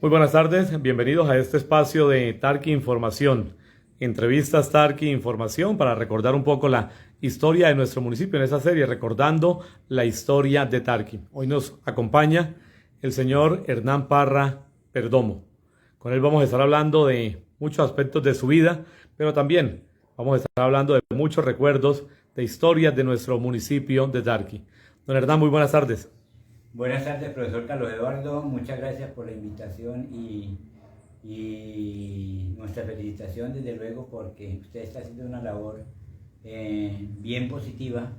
Muy buenas tardes, bienvenidos a este espacio de Tarqui Información. Entrevistas Tarqui Información para recordar un poco la historia de nuestro municipio en esa serie, recordando la historia de Tarqui. Hoy nos acompaña el señor Hernán Parra Perdomo. Con él vamos a estar hablando de muchos aspectos de su vida, pero también vamos a estar hablando de muchos recuerdos, de historias de nuestro municipio de Tarqui. Don Hernán, muy buenas tardes. Buenas tardes, profesor Carlos Eduardo. Muchas gracias por la invitación y nuestra felicitación, desde luego, porque usted está haciendo una labor bien positiva,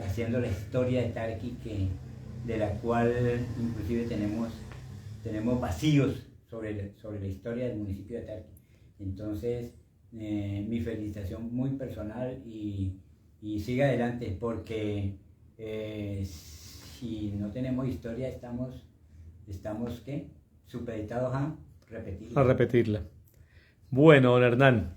haciendo la historia de Tarqui, de la cual inclusive tenemos vacíos sobre la historia del municipio de Tarqui. Entonces, mi felicitación muy personal y siga adelante, porque si no tenemos historia, estamos ¿qué? Supeditados a repetirla. Bueno, don Hernán,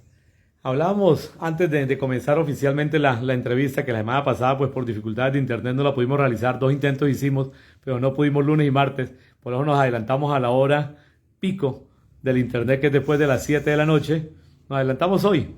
hablábamos antes de comenzar oficialmente la entrevista, que la semana pasada, pues por dificultades de internet no la pudimos realizar. 2 intentos hicimos, pero no pudimos lunes y martes. Por eso nos adelantamos a la hora pico del internet, que es después de las 7 de la noche. Nos adelantamos hoy.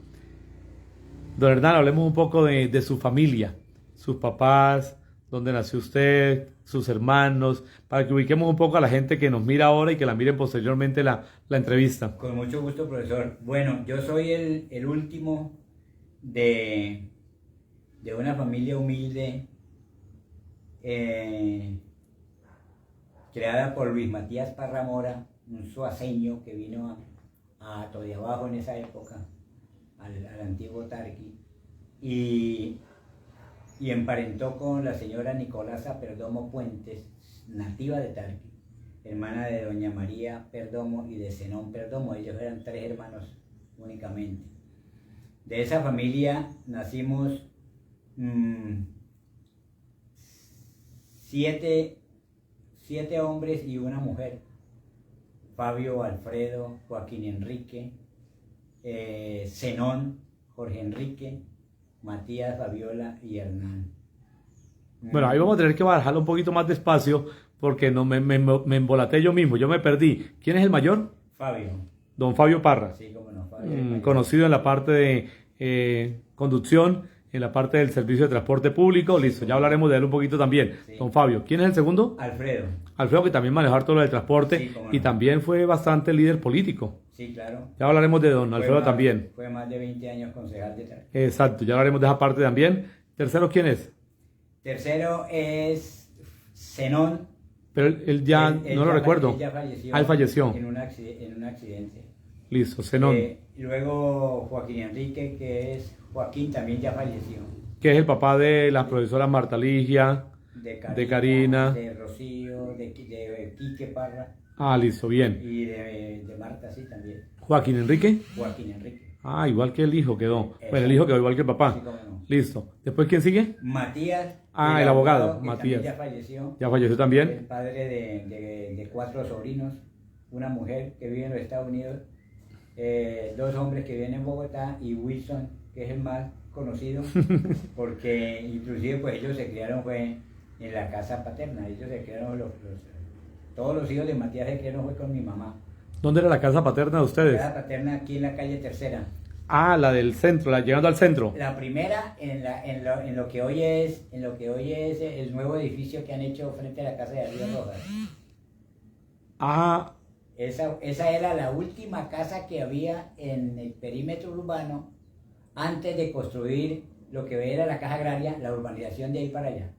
Don Hernán, hablemos un poco de su familia, sus papás, dónde nació usted, sus hermanos, para que ubiquemos un poco a la gente que nos mira ahora y que la miren posteriormente la entrevista. Con mucho gusto, profesor. Bueno, yo soy el último de una familia humilde, creada por Luis Matías Parra Mora, un suaceño que vino a Todiabajo en esa época, al antiguo Tarqui, y emparentó con la señora Nicolasa Perdomo Puentes, nativa de Tarqui, hermana de doña María Perdomo y de Zenón Perdomo. Ellos eran 3 hermanos únicamente. De esa familia nacimos 7 hombres y una mujer: Fabio, Alfredo, Joaquín Enrique, Zenón, Jorge Enrique, Matías, Fabiola y Hernán. Bueno, ahí vamos a tener que bajarlo un poquito más despacio porque no me embolaté yo mismo, yo me perdí. ¿Quién es el mayor? Fabio. Don Fabio Parra. Sí, cómo no, Fabio. Conocido en la parte de conducción, en la parte del servicio de transporte público. Listo, ya hablaremos de él un poquito también. Sí. Don Fabio. ¿Quién es el segundo? Alfredo. Alfredo, que también manejó todo lo del transporte, sí, y también fue bastante líder político. Sí, claro. Ya hablaremos de don Alfredo también. Fue más de 20 años concejal de Tarqui. Exacto, ya hablaremos de esa parte también. ¿Tercero quién es? Tercero es Zenón. Pero él ya no lo recuerdo. Él ya falleció. Ah, él falleció. En un accidente. Listo, Zenón. Luego Joaquín Enrique, que es Joaquín, también ya falleció. Que es el papá de las profesoras Marta Ligia, de Karina, de Rocío, de Quique Parra. Ah, listo, bien. Y de Marta, sí, también. ¿Joaquín Enrique? Joaquín Enrique. Ah, igual que el hijo quedó. Bueno, el hijo quedó igual que el papá. Sí, cómo no. Listo. ¿Después quién sigue? Matías. Ah, el abogado, Matías. Ya falleció. Ya falleció también. El padre de 4 sobrinos, una mujer que vive en los Estados Unidos, 2 hombres que viven en Bogotá, y Wilson, que es el más conocido, porque inclusive pues ellos se criaron fue en la casa paterna. Ellos se criaron, todos los hijos de Matías se criaron fue con mi mamá. ¿Dónde era la casa paterna de ustedes? La casa paterna aquí en la calle Tercera. Ah, la del centro, llegando al centro. La primera en lo que hoy es el nuevo edificio que han hecho frente a la casa de Río Rojas. Ah. Esa era la última casa que había en el perímetro urbano antes de construir lo que era la caja agraria, la urbanización de ahí para allá.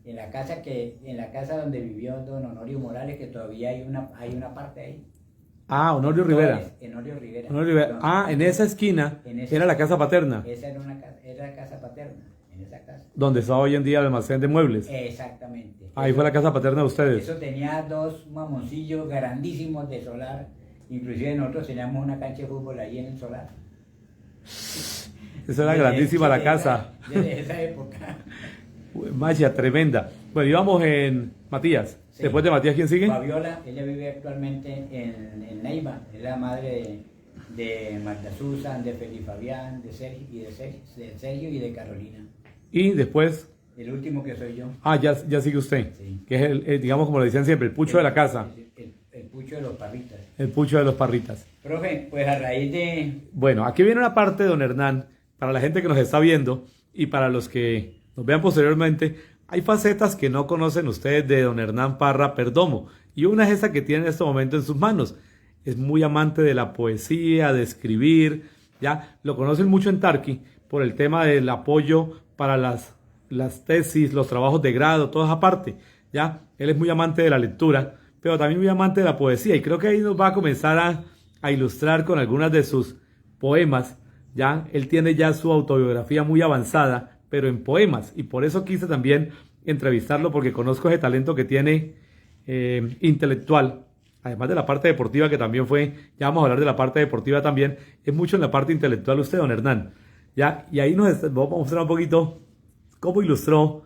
En la casa donde vivió don Honorio Morales, que todavía hay una parte ahí. Ah, Honorio Rivera. Honorio Rivera. Honorio Rivera. Ah, en esa esquina era la casa paterna. Esa era la casa paterna, en esa casa. Donde está hoy en día el almacén de muebles. Exactamente. Ahí fue la casa paterna de ustedes. Eso tenía 2 mamoncillos grandísimos de solar. Inclusive nosotros teníamos una cancha de fútbol ahí en el solar. Esa era grandísima la casa. Desde esa época. Magia, tremenda. Bueno, íbamos en Matías. Sí. Después de Matías, ¿quién sigue? Fabiola, ella vive actualmente en Neiva. Es la madre de Marta Susan, de Felipe Fabián, de Sergio y de Carolina. Y después... El último que soy yo. Ah, ya sigue usted. Sí. Que es digamos como le decían siempre, el pucho de la casa. El pucho de los parritas. El pucho de los parritas. Profe, pues a raíz de... Bueno, aquí viene una parte, don Hernán, para la gente que nos está viendo y para los que nos vean posteriormente. Hay facetas que no conocen ustedes de don Hernán Parra Perdomo, y una es esa que tiene en este momento en sus manos. Es muy amante de la poesía, de escribir, ya lo conocen mucho en Tarqui por el tema del apoyo para las tesis, los trabajos de grado, toda esa parte, ya. Él es muy amante de la lectura, pero también muy amante de la poesía, y creo que ahí nos va a comenzar a ilustrar con algunas de sus poemas, ya. Él tiene ya su autobiografía muy avanzada, pero en poemas, y por eso quise también entrevistarlo, porque conozco ese talento que tiene intelectual, además de la parte deportiva que también fue. Ya vamos a hablar de la parte deportiva también, es mucho en la parte intelectual usted, don Hernán, ya. Y ahí nos vamos a mostrar un poquito cómo ilustró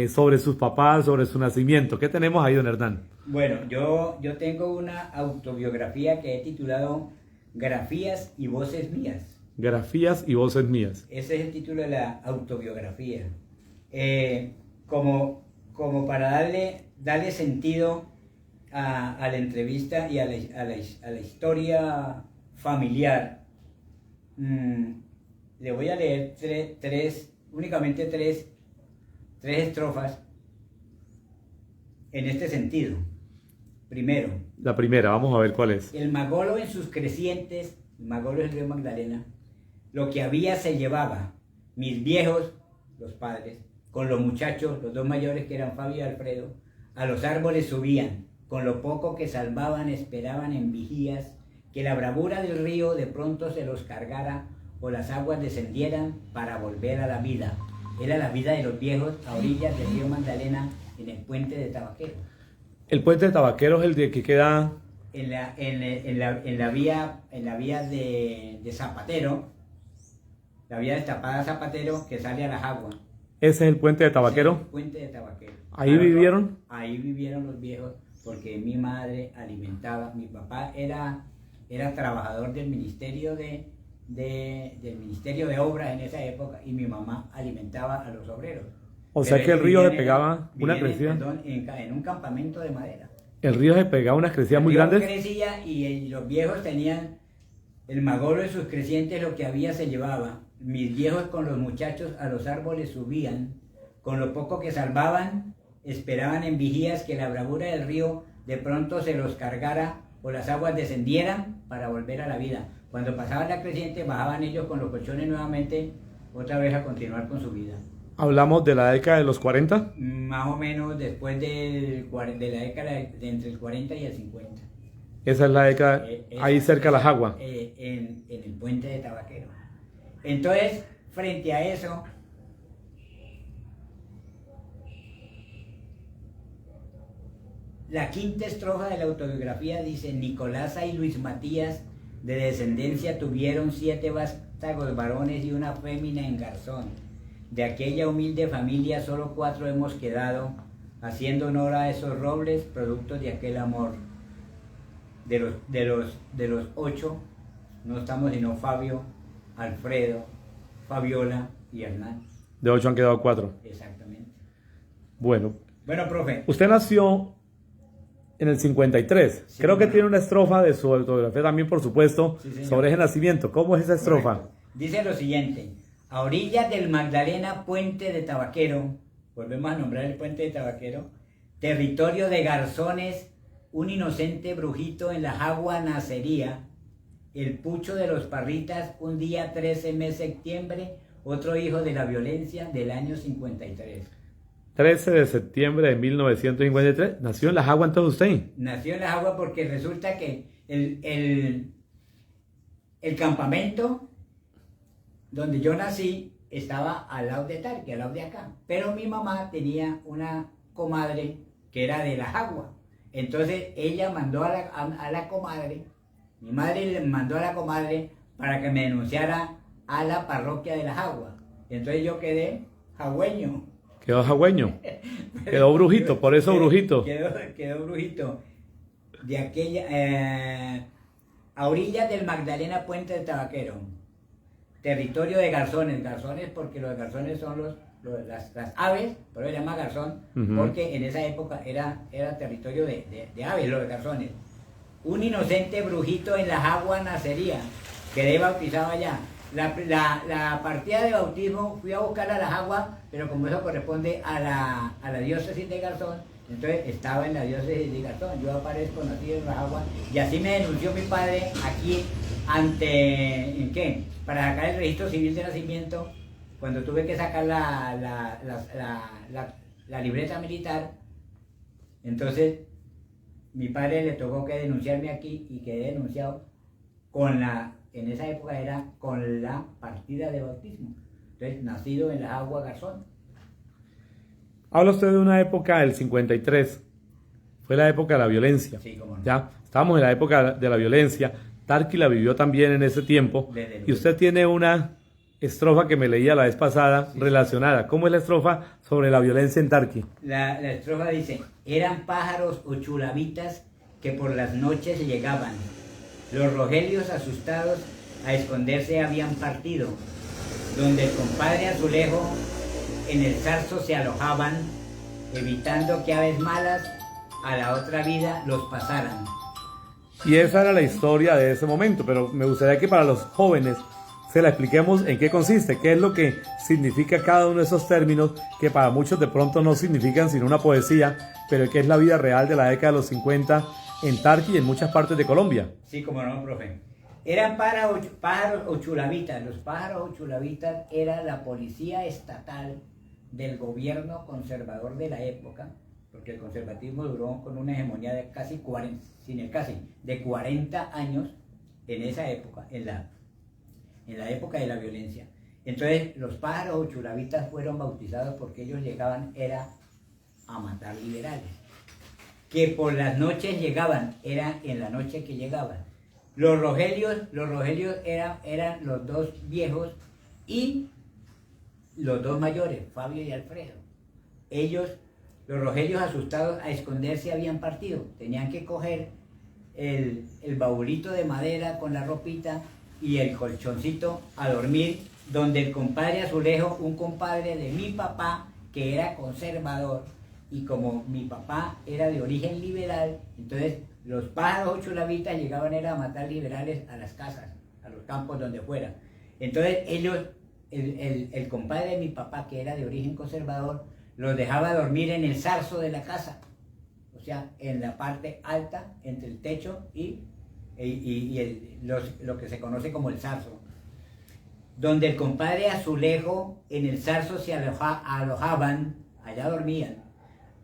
sobre sus papás, sobre su nacimiento. ¿Qué tenemos ahí, don Hernán? Bueno, yo tengo una autobiografía que he titulado Grafías y voces mías. Grafías y voces mías. Ese es el título de la autobiografía. Como para darle sentido a la entrevista y a la historia familiar, le voy a leer únicamente tres estrofas en este sentido. Primero, La primera, vamos a ver cuál es. el Magolo en sus crecientes, el Magolo es el río Magdalena, lo que había se llevaba, mis viejos, los padres, con los muchachos, los dos mayores que eran Fabio y Alfredo, a los árboles subían, con lo poco que salvaban esperaban en vigías, que la bravura del río de pronto se los cargara o las aguas descendieran para volver a la vida. Era la vida de los viejos a orillas del río Magdalena en el puente de Tabaquero. El puente de Tabaquero es el de que queda... En la vía de Zapatero, la vía destapada Zapatero que sale a las aguas. ¿Ese es el puente de Tabaquero? El puente de Tabaquero. ¿Ahí vivieron? Ahí vivieron los viejos porque mi madre alimentaba, mi papá era trabajador del Ministerio del Ministerio de Obras en esa época, y mi mamá alimentaba a los obreros. O sea que el río le pegaba una crecida. En un campamento de madera. El río se pegaba unas crecidas muy grandes. Crecía y los viejos tenían el Magolo en sus crecientes, lo que había se llevaba. Mis viejos con los muchachos a los árboles subían, con lo poco que salvaban esperaban en vigías que la bravura del río de pronto se los cargara o las aguas descendieran para volver a la vida. Cuando pasaban la creciente bajaban ellos con los colchones nuevamente otra vez a continuar con su vida. Hablamos de la década de los 40. Más o menos después de la década de entre el 40 y el 50. Esa es la década, ahí cerca de las aguas. En el puente de Tabaquero. Entonces, frente a eso, la quinta estrofa de la autobiografía dice: Nicolasa y Luis Matías de descendencia tuvieron 7 vástagos varones y una fémina en Garzón. De aquella humilde familia solo 4 hemos quedado, haciendo honor a esos robles, productos de aquel amor. De los 8 no estamos sino Fabio, Alfredo, Fabiola y Hernán. De 8 han quedado 4. Exactamente. Bueno, Profe. Usted nació en el 53. Sí, Creo que bueno. tiene una estrofa de su autobiografía también, por supuesto, Sí, señor. sobre ese nacimiento. ¿Cómo es esa estrofa? Correcto. Dice lo siguiente: a orillas del Magdalena, puente de Tabaquero, volvemos a nombrar el puente de Tabaquero, territorio de garzones, un inocente brujito en la agua nacería, el pucho de los parritas, un día 13 mes septiembre, otro hijo de la violencia del año 53. 13 de septiembre de 1953. ¿Nació en Las Aguas entonces usted? Nació en las aguas porque resulta que el campamento donde yo nací estaba al lado de Tarqui, al lado de acá. Pero mi mamá tenía una comadre que era de Las Aguas. Entonces ella mandó a la comadre, mi madre le mandó a la comadre para que me denunciara a la parroquia de Las Aguas. Entonces yo quedé jagüeño. Quedó jagüeño. Quedó brujito, por eso brujito. Quedó brujito. De aquella, a orillas del Magdalena, puente de Tabaquero. Territorio de garzones. Garzones porque los garzones son las aves, pero se llama garzón, porque en esa época era territorio de aves, los garzones. un inocente brujito en las aguas nacería. Quedé bautizado allá. La partida de bautismo fui a buscar a las aguas, pero como eso corresponde a la diócesis de Garzón, entonces estaba en la diócesis de Garzón. Yo aparezco nacido en las aguas y así me denunció mi padre aquí ante, ¿en qué? Para sacar el registro civil de nacimiento, cuando tuve que sacar la libreta militar. Entonces mi padre le tocó que denunciarme aquí y quedé denunciado en esa época era con la partida de bautismo. Entonces, nacido en las aguas Garzón. Habla usted de una época del 53, fue la época de la violencia. Sí, cómo no. Ya, estábamos en la época de la violencia, Tarqui la vivió también en ese tiempo, y usted tiene una estrofa que me leía la vez pasada relacionada. ¿Cómo es la estrofa sobre la violencia en Tarqui? La estrofa dice: eran pájaros o chulavitas que por las noches llegaban. Los rogelios asustados a esconderse habían partido, donde el compadre Azulejo en el zarzo se alojaban, evitando que aves malas a la otra vida los pasaran. Y esa era la historia de ese momento, pero me gustaría que para los jóvenes se la expliquemos en qué consiste, qué es lo que significa cada uno de esos términos que para muchos de pronto no significan sino una poesía, pero que es la vida real de la década de los 50 en Tarqui y en muchas partes de Colombia. Sí, como no, profe. Eran pájaros o chulavitas. Los pájaros o chulavitas era la policía estatal del gobierno conservador de la época, porque el conservatismo duró con una hegemonía de casi 40 años en esa época, en la época de la violencia. Entonces, los pájaros o chulavitas fueron bautizados porque ellos llegaban era a matar liberales. Que por las noches llegaban, era en la noche que llegaban. Los rogelios eran los dos viejos y los dos mayores, Fabio y Alfredo. Ellos, los rogelios asustados a esconderse habían partido. Tenían que coger el baulito de madera con la ropita y el colchoncito a dormir, donde el compadre Azulejo, un compadre de mi papá, que era conservador, y como mi papá era de origen liberal, entonces los pájaros o chulavitas llegaban era a matar liberales a las casas, a los campos donde fuera. Entonces ellos, el compadre de mi papá, que era de origen conservador, los dejaba dormir en el zarzo de la casa, o sea, en la parte alta, entre el techo y lo que se conoce como el zarzo. Donde el compadre Azulejo, en el zarzo se alojaban, allá dormían,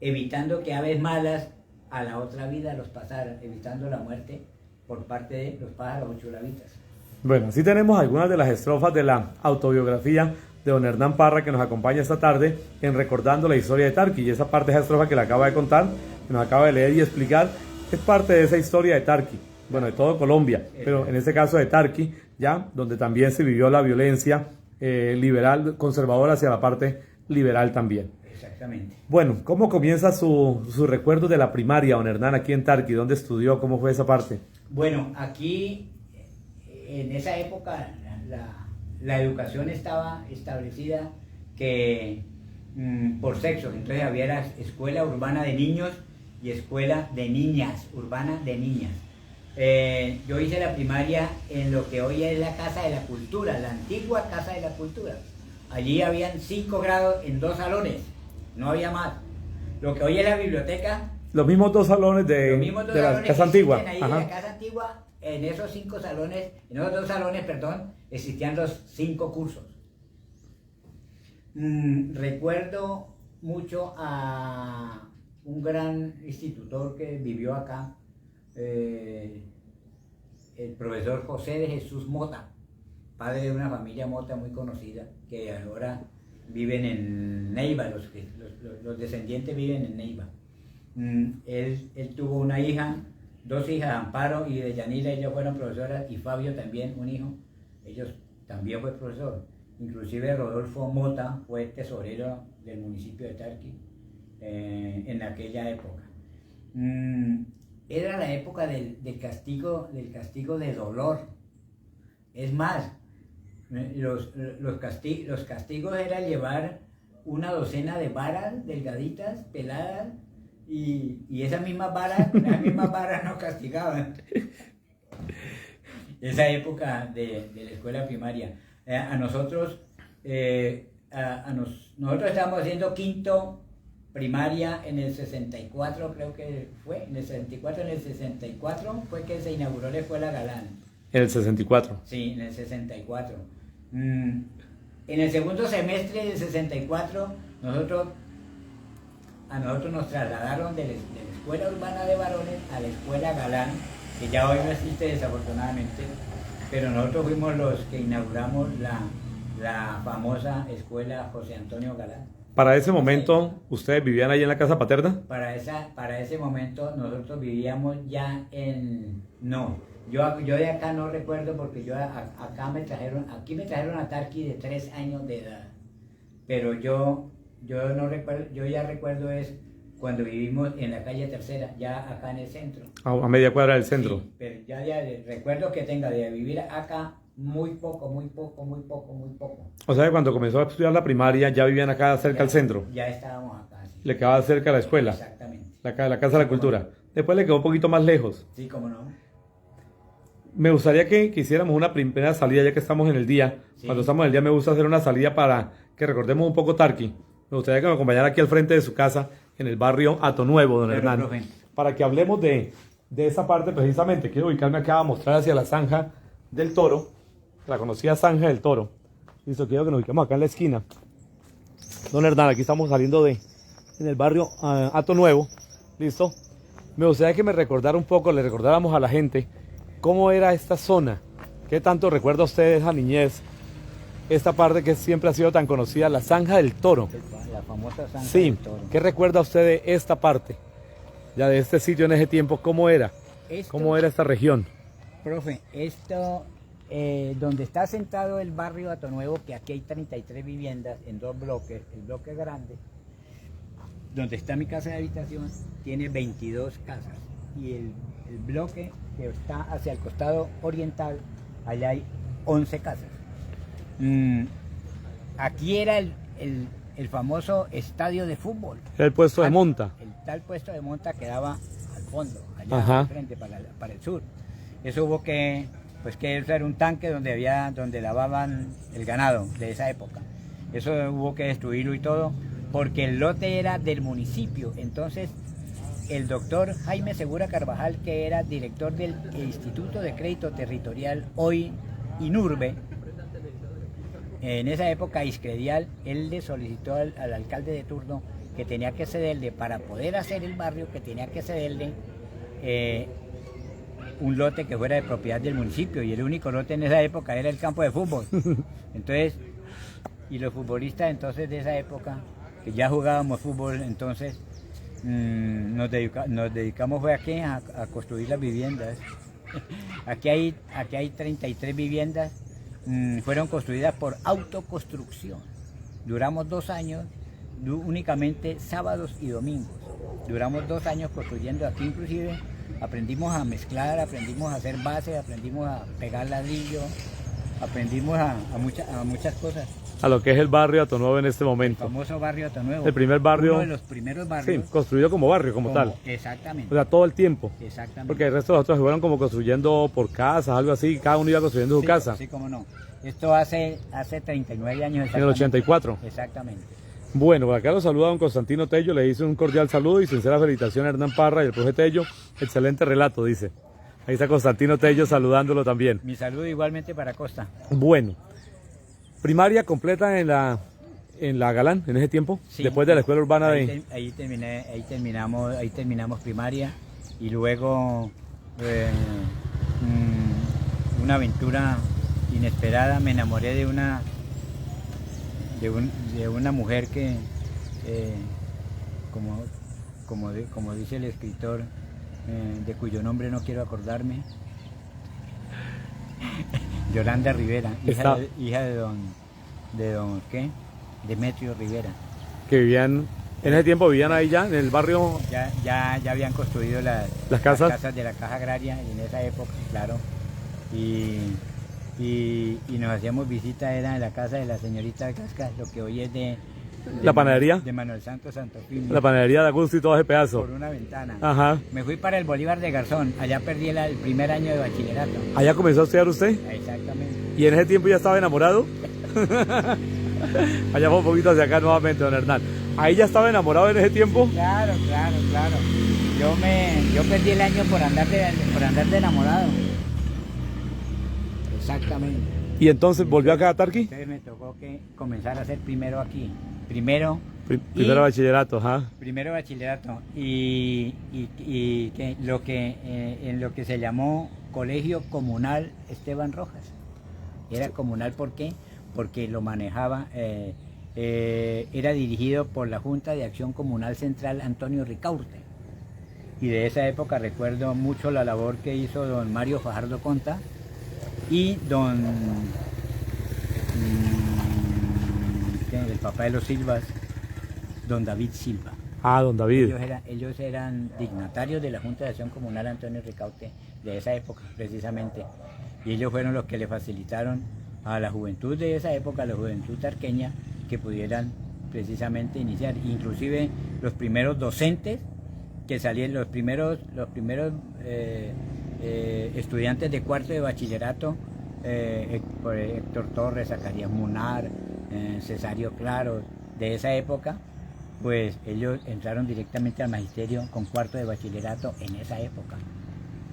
evitando que aves malas a la otra vida los pasaran, evitando la muerte por parte de los pájaros o chulavitas. Bueno, así tenemos algunas de las estrofas de la autobiografía de don Hernán Parra, que nos acompaña esta tarde en Recordando la Historia de Tarqui, y esa parte de esa estrofa que le acaba de contar, que nos acaba de leer y explicar, es parte de esa historia de Tarqui, bueno, de todo Colombia, pero en este caso de Tarqui, ya, donde también se vivió la violencia liberal, conservadora hacia la parte liberal también. Exactamente. Bueno, ¿cómo comienza su recuerdo de la primaria, don Hernán, aquí en Tarqui? ¿Dónde estudió? ¿Cómo fue esa parte? Bueno, aquí, en esa época, la educación estaba establecida que por sexos. Entonces había la escuela urbana de niños y escuela de niñas, urbana de niñas. Yo hice la primaria en lo que hoy es la Casa de la Cultura, la antigua Casa de la Cultura. Allí habían 5 grados en 2 salones, no había más. Lo que hoy es la biblioteca. Los mismos 2 salones de la Casa Antigua. Ahí en la Casa Antigua, en esos 5 salones, en esos 2 salones, perdón, existían los 5 cursos. Recuerdo mucho a un gran institutor que vivió acá, el profesor José de Jesús Mota, padre de una familia Mota muy conocida, que ahora viven en Neiva, los descendientes viven en Neiva. Él tuvo una hija, 2 hijas, Amparo y de Yanila, ellas fueron profesoras, y Fabio también, un hijo, ellos también fue profesor. Inclusive Rodolfo Mota fue tesorero del municipio de Tarqui en aquella época. Era la época del castigo de dolor. Es más, los castigos era llevar una docena de varas delgaditas, peladas, y esas mismas varas nos castigaban. Esa época de la escuela primaria. A nosotros, nosotros estábamos haciendo quinto primaria en el 64, creo que fue, en el 64 fue que se inauguró la escuela Galán. En el 64. Sí, en el 64. En el segundo semestre del 64, a nosotros nos trasladaron de la escuela urbana de varones a la escuela Galán, que ya hoy no existe desafortunadamente, pero nosotros fuimos los que inauguramos la famosa escuela José Antonio Galán. Para ese momento, ¿ustedes vivían ahí en la casa paterna? Para ese momento nosotros vivíamos ya en... No, yo de acá no recuerdo porque aquí me trajeron a Tarqui de 3 años de edad, pero yo no recuerdo, yo ya recuerdo es cuando vivimos en la calle Tercera, ya acá en el centro. A media cuadra del centro. Sí, pero ya recuerdo que tenga de vivir acá muy poco. O sea que cuando comenzó a estudiar la primaria ya vivían acá cerca al centro. Ya estábamos acá, sí. Le quedaba cerca la escuela. Exactamente. La Casa de la Cultura. Después le quedó un poquito más lejos. Sí, cómo no. Me gustaría que hiciéramos una primera salida ya que estamos en el día. Sí. Cuando estamos en el día me gusta hacer una salida para que recordemos un poco Tarqui. Me gustaría que me acompañara aquí al frente de su casa, en el barrio Hato Nuevo, don Hernán. Para que hablemos de esa parte precisamente. Quiero ubicarme acá a mostrar hacia la Zanja del Toro. La conocida Zanja del Toro. Listo, quiero que nos ubiquemos acá en la esquina. Don Hernán, aquí estamos saliendo en el barrio Hato Nuevo. Listo. Me gustaría que me recordara un poco, le recordáramos a la gente cómo era esta zona. ¿Qué tanto recuerda usted de esa niñez? Esta parte que siempre ha sido tan conocida, la Zanja del Toro. La famosa Zanja del Toro. ¿Qué recuerda usted de esta parte? Ya de este sitio en ese tiempo, ¿cómo era? ¿Cómo era esta región? Profe, donde está sentado el barrio Hato Nuevo, que aquí hay 33 viviendas en 2 bloques, el bloque grande, donde está mi casa de habitación, tiene 22 casas. Y el bloque que está hacia el costado oriental, allá hay 11 casas. Aquí era el famoso estadio de fútbol. El puesto de monta. El tal puesto de monta quedaba al fondo, allá al frente, para el sur. Eso hubo que era un tanque donde lavaban el ganado de esa época. Eso hubo que destruirlo y todo, porque el lote era del municipio. Entonces, el doctor Jaime Segura Carvajal, que era director del Instituto de Crédito Territorial, hoy INURBE, en esa época Iscredial, él le solicitó al alcalde de turno que tenía que cederle, para poder hacer el barrio, que tenía que cederle un lote que fuera de propiedad del municipio, y el único lote en esa época era el campo de fútbol. Entonces, y los futbolistas entonces de esa época, que ya jugábamos fútbol, entonces nos dedicamos fue aquí a construir las viviendas. Aquí hay 33 viviendas, fueron construidas por autoconstrucción. Duramos 2 años, únicamente sábados y domingos. Duramos 2 años construyendo aquí, inclusive aprendimos a mezclar, aprendimos a hacer bases, aprendimos a pegar ladrillo, aprendimos a muchas cosas. A lo que es el barrio Hato Nuevo en este momento. El famoso barrio Hato Nuevo. El primer barrio. Uno de los primeros barrios. Sí, construido como barrio, como tal. Exactamente. O sea, todo el tiempo. Exactamente. Porque el resto de los otros se fueron como construyendo por casas, algo así, cada uno iba construyendo su casa. Sí, cómo no. Esto hace 39 años. En el 84. Exactamente. Bueno, por acá lo saluda don Constantino Tello, le hice un cordial saludo y sincera felicitación a Hernán Parra y al profe Tello. Excelente relato, dice. Ahí está Constantino Tello saludándolo también. Mi saludo igualmente para Costa. Bueno, primaria completa en la Galán, en ese tiempo, sí, después de la escuela urbana ahí terminamos primaria, y luego una aventura inesperada, me enamoré de una mujer que, como dice el escritor, de cuyo nombre no quiero acordarme, Yolanda Rivera, hija de don Demetrio Rivera. Que vivían, en ese tiempo vivían ahí ya, en el barrio. Ya habían construido las casas de la Caja Agraria en esa época, claro. Y nos hacíamos visita, era en la casa de la señorita Casca, lo que hoy es de ¿La panadería? De Manuel Santos Santofimio. La panadería de Augusto y todo ese pedazo. Por una ventana. Ajá. Me fui para el Bolívar de Garzón. Allá perdí el primer año de bachillerato. ¿Allá comenzó a estudiar usted? Exactamente. ¿Y en ese tiempo ya estaba enamorado? Allá fue un poquito hacia acá nuevamente, don Hernán. ¿Ahí ya estaba enamorado en ese tiempo? Claro. Yo perdí el año por andar de enamorado. Exactamente. ¿Y entonces volvió acá a Tarqui? Entonces me tocó que comenzar a hacer primero aquí. Primero bachillerato, ajá. Primero bachillerato. Y en lo que se llamó Colegio Comunal Esteban Rojas. Era comunal, ¿por qué? Porque lo manejaba, era dirigido por la Junta de Acción Comunal Central Antonio Ricaurte. Y de esa época recuerdo mucho la labor que hizo don Mario Fajardo Conta y el papá de los Silvas, don David Silva. Ah, don David. Ellos eran dignatarios de la Junta de Acción Comunal Antonio Ricaurte de esa época, precisamente. Y ellos fueron los que le facilitaron a la juventud de esa época, a la juventud tarqueña, que pudieran precisamente iniciar. Inclusive los primeros docentes que salían, los primeros estudiantes de cuarto de bachillerato, Héctor Torres, Zacarías Munar, Cesario Claro, de esa época, pues ellos entraron directamente al magisterio con cuarto de bachillerato en esa época.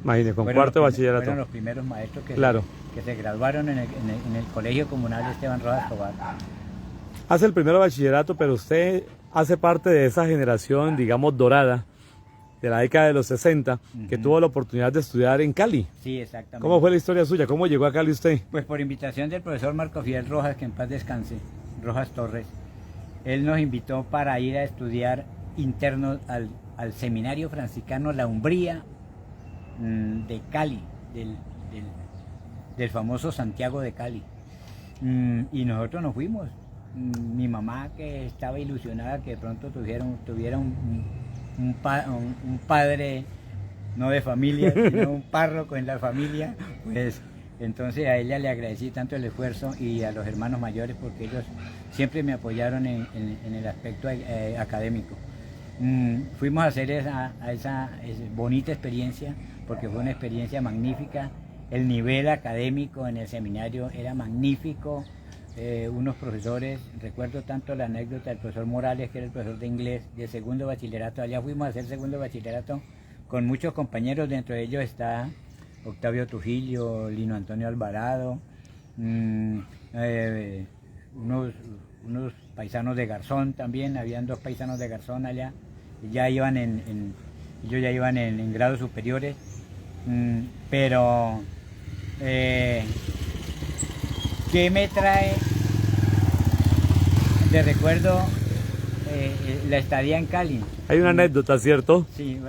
Imagínese, con cuarto de bachillerato. Fueron los primeros maestros que, claro, que se graduaron en el Colegio Comunal de Esteban Rojas Tobar. Hace el primero bachillerato, pero usted hace parte de esa generación, digamos, dorada, de la década de los 60, que tuvo la oportunidad de estudiar en Cali. Sí, exactamente. ¿Cómo fue la historia suya? ¿Cómo llegó a Cali usted? Pues por invitación del profesor Marco Fidel Rojas, que en paz descanse, Rojas Torres. Él nos invitó para ir a estudiar internos al seminario franciscano La Umbría de Cali, del famoso Santiago de Cali. Y nosotros nos fuimos. Mi mamá, que estaba ilusionada que de pronto tuviera un padre, no de familia, sino un párroco en la familia, pues entonces a ella le agradecí tanto el esfuerzo, y a los hermanos mayores, porque ellos siempre me apoyaron en el aspecto académico. Fuimos a hacer esa bonita experiencia, porque fue una experiencia magnífica. El nivel académico en el seminario era magnífico. Unos profesores, recuerdo tanto la anécdota del profesor Morales, que era el profesor de inglés de segundo bachillerato. Allá fuimos a hacer segundo bachillerato con muchos compañeros, dentro de ellos está Octavio Trujillo, Lino Antonio Alvarado, unos paisanos de Garzón también. Habían 2 paisanos de Garzón allá, ya iban ellos ya iban en grados superiores, pero ¿qué me trae de recuerdo la estadía en Cali? Hay una anécdota, ¿cierto? Sí,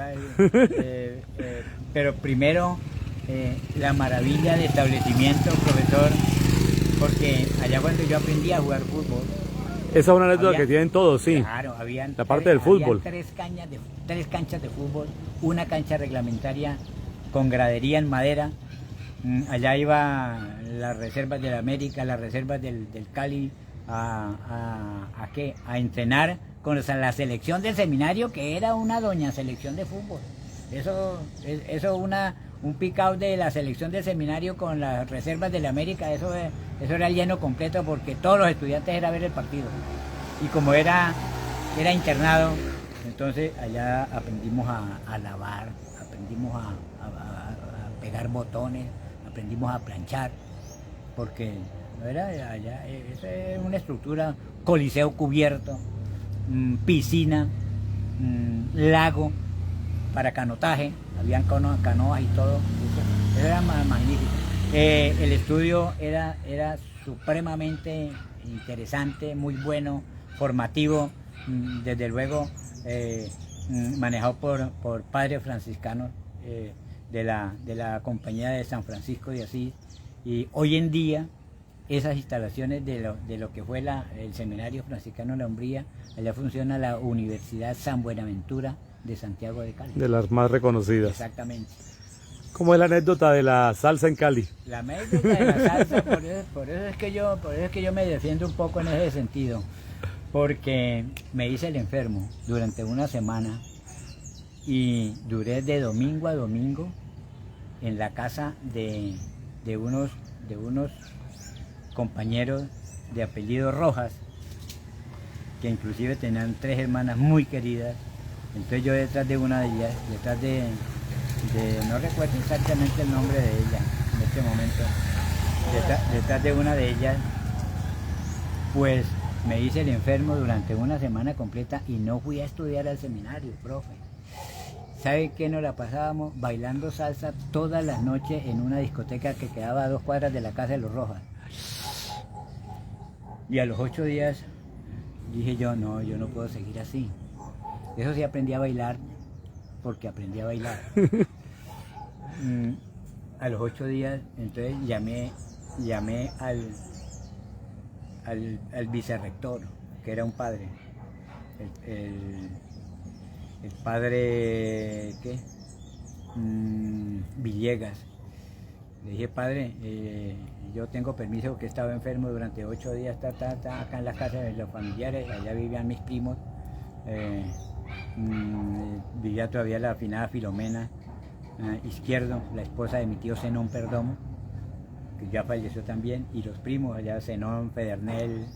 pero primero la maravilla de establecimiento, profesor, porque allá cuando yo aprendí a jugar fútbol. Esa es una anécdota que tienen todos, sí. Claro, habían la parte del fútbol. Tres canchas de fútbol, una cancha reglamentaria con gradería en madera. Allá iba las reservas del América, las reservas del Cali a entrenar con la selección del seminario, que era una doña selección de fútbol. Eso un pick-out de la selección del seminario con las reservas del América, eso era el lleno completo, porque todos los estudiantes era ver el partido. Y como era internado, entonces allá aprendimos a lavar, aprendimos a pegar botones, aprendimos a planchar, porque no era allá, eso es una estructura, coliseo cubierto, piscina, lago para canotaje, habían canoas y todo, eso era magnífico. El estudio era supremamente interesante, muy bueno, formativo, desde luego manejado por padres franciscanos de la Compañía de San Francisco de Asís. Y hoy en día esas instalaciones de lo que fue el Seminario Franciscano de La Umbría, allá funciona la Universidad San Buenaventura de Santiago de Cali. De las más reconocidas. Exactamente. ¿Cómo es la anécdota de la salsa en Cali? La anécdota de la salsa, por eso es que yo me defiendo un poco en ese sentido. Porque me hice el enfermo durante una semana y duré de domingo a domingo en la casa de unos compañeros de apellido Rojas, que inclusive tenían 3 hermanas muy queridas. Entonces yo detrás de una de ellas, no recuerdo exactamente el nombre de ella en este momento, detrás de una de ellas, pues me hice el enfermo durante una semana completa y no fui a estudiar al seminario, profe. ¿Sabe qué nos la pasábamos? Bailando salsa todas las noches en una discoteca que quedaba a 2 cuadras de la casa de los Rojas. Y a los 8 días dije yo no puedo seguir así. Eso sí, aprendí a bailar, porque aprendí a bailar. A los 8 días, entonces llamé al vicerrector, que era un padre, el padre, ¿qué? Villegas. Le dije, padre, yo tengo permiso porque estaba enfermo durante 8 días, acá en la casa de los familiares, allá vivían mis primos, vivía todavía la afinada Filomena Izquierdo, la esposa de mi tío Zenón Perdomo, que ya falleció también, y los primos allá, Zenón, Pedernel,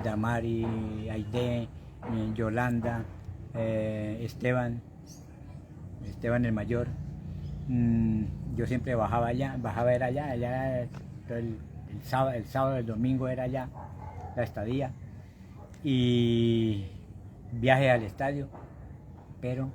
Damari, Aide, Yolanda, Esteban el mayor. Yo siempre bajaba era allá el sábado, el domingo era allá la estadía, y viaje al estadio. Pero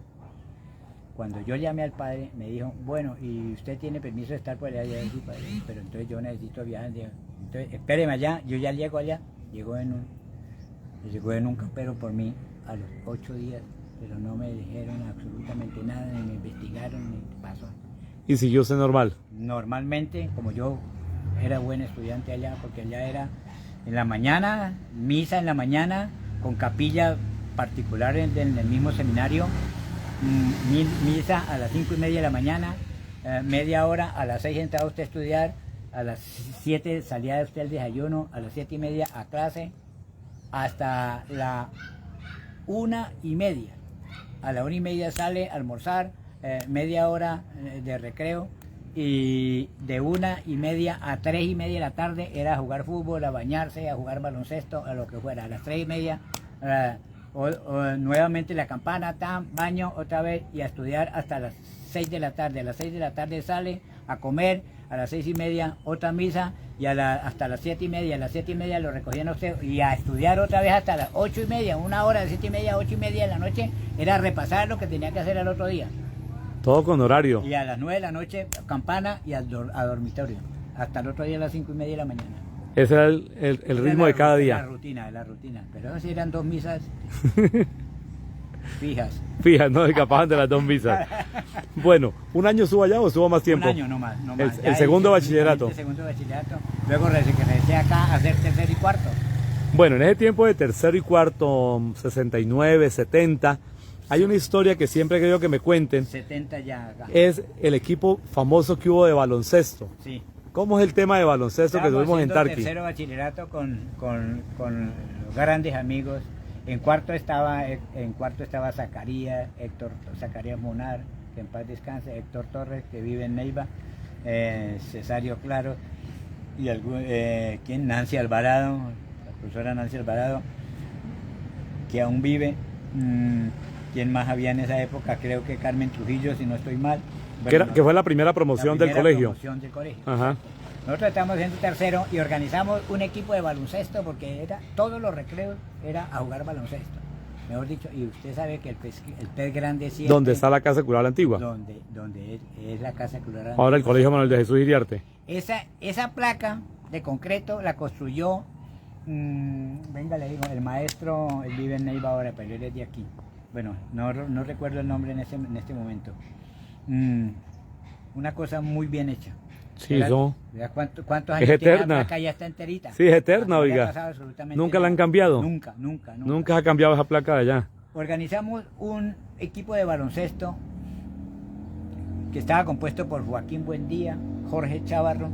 cuando yo llamé al padre, me dijo, bueno, ¿y usted tiene permiso de estar por allá? Yo dije, padre, pero entonces yo necesito viajar. Entonces, espéreme allá, yo ya llego allá. Llegó en un campero por mí a los 8 días, pero no me dijeron absolutamente nada, ni me investigaron, ni pasó. ¿Y siguió usted normal? Normalmente, como yo era buen estudiante allá, porque allá era en la mañana, misa en la mañana, con capilla particular en el mismo seminario, misa a las 5:30 de la mañana, media hora, a las 6 entraba usted a estudiar, a las 7 salía usted al desayuno, a las 7:30 a clase, hasta la 1:30. A la 1:30 sale a almorzar, media hora de recreo, y de 1:30 a 3:30 de la tarde era a jugar fútbol, a bañarse, a jugar baloncesto, a lo que fuera. A las 3:30 nuevamente la campana, baño otra vez, y a estudiar hasta las 6 de la tarde. A las 6 de la tarde sale a comer, a las 6:30 otra misa, y hasta las 7:30. A las 7:30 lo recogían a usted, y a estudiar otra vez hasta las 8:30, una hora de 7:30 a 8:30 de la noche, era repasar lo que tenía que hacer al otro día. Todo con horario. Y a las 9 de la noche campana y a dormitorio, hasta el otro día a las 5:30 de la mañana. Ese era el ritmo de cada día. La rutina, pero sí eran 2 misas fijas. Fijas, no escapaban de las 2 misas. Bueno, ¿un año estuvo allá o estuvo más tiempo? Un año no más. El segundo bachillerato. El segundo bachillerato. Luego regresé acá a hacer tercero y cuarto. Bueno, en ese tiempo de tercero y cuarto, 69, 70, hay una historia que siempre he querido que me cuenten. 70 ya acá. Es el equipo famoso que hubo de baloncesto. Sí. ¿Cómo es el tema de baloncesto que tuvimos en Tarqui? Tercero bachillerato con grandes amigos. En cuarto estaba Zacarías Monar, que en paz descanse, Héctor Torres, que vive en Neiva, Cesario Claro, y Nancy Alvarado, la profesora Nancy Alvarado, que aún vive. ¿Quién más había en esa época? Creo que Carmen Trujillo, si no estoy mal. Bueno, que fue la primera promoción del colegio. Ajá. Nosotros estábamos en tercero y organizamos un equipo de baloncesto, porque todos los recreos era a jugar baloncesto. Mejor dicho, y usted sabe que el pez grande siempre... ¿Dónde está la Casa Cultural Antigua? Donde es la Casa Cultural Antigua. Ahora el Colegio Manuel de Jesús Iriarte. Esa placa de concreto la construyó, venga, le digo, el maestro, él vive en Neiva ahora, pero él es de aquí. Bueno, no recuerdo el nombre en este momento. Una cosa muy bien hecha. Sí, ¿cuántos años es tiene eterna. la placa? Ya está enterita. Sí, es eterna, oiga. ¿Nunca la han cambiado? Nunca. Nunca se ha cambiado esa placa de allá. Organizamos un equipo de baloncesto que estaba compuesto por Joaquín Buendía, Jorge Chávarro,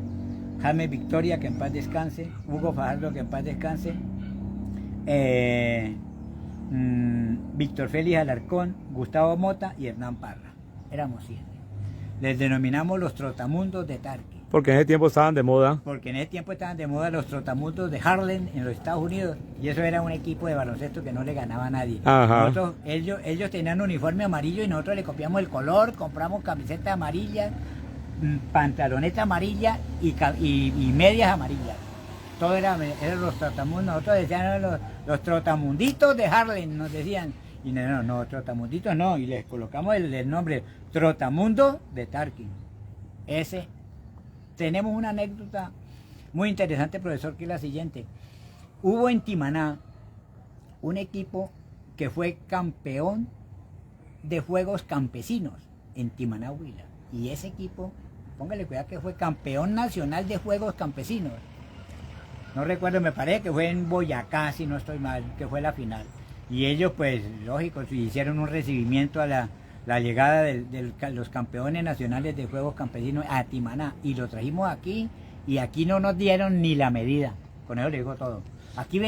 Jaime Victoria, que en paz descanse, Hugo Fajardo, que en paz descanse, Víctor Félix Alarcón, Gustavo Mota y Hernán Parra. Éramos 7. Les denominamos los trotamundos de Tarqui. Porque en ese tiempo estaban de moda. Porque en ese tiempo estaban de moda los trotamundos de Harlem en los Estados Unidos. Y eso era un equipo de baloncesto que no le ganaba a nadie. Ajá. Ellos tenían uniforme amarillo y nosotros le copiamos el color, compramos camiseta amarilla, pantaloneta amarilla y medias amarillas. Todo eran los trotamundos. Nosotros decían los trotamunditos de Harlem, nos decían. Y no, trotamunditos no. Y les colocamos el nombre Trotamundo de Tarqui. Tenemos una anécdota muy interesante, profesor, que es la siguiente. Hubo en Timaná un equipo que fue campeón de juegos campesinos en Timaná, Huila. Y ese equipo, póngale cuidado, que fue campeón nacional de juegos campesinos. No recuerdo, me parece que fue en Boyacá, si no estoy mal, que fue la final. Y ellos, pues, lógico, hicieron un recibimiento a la llegada de los campeones nacionales de juegos campesinos a Timaná. Y lo trajimos aquí, y aquí no nos dieron ni la medida. Con eso le digo todo. Aquí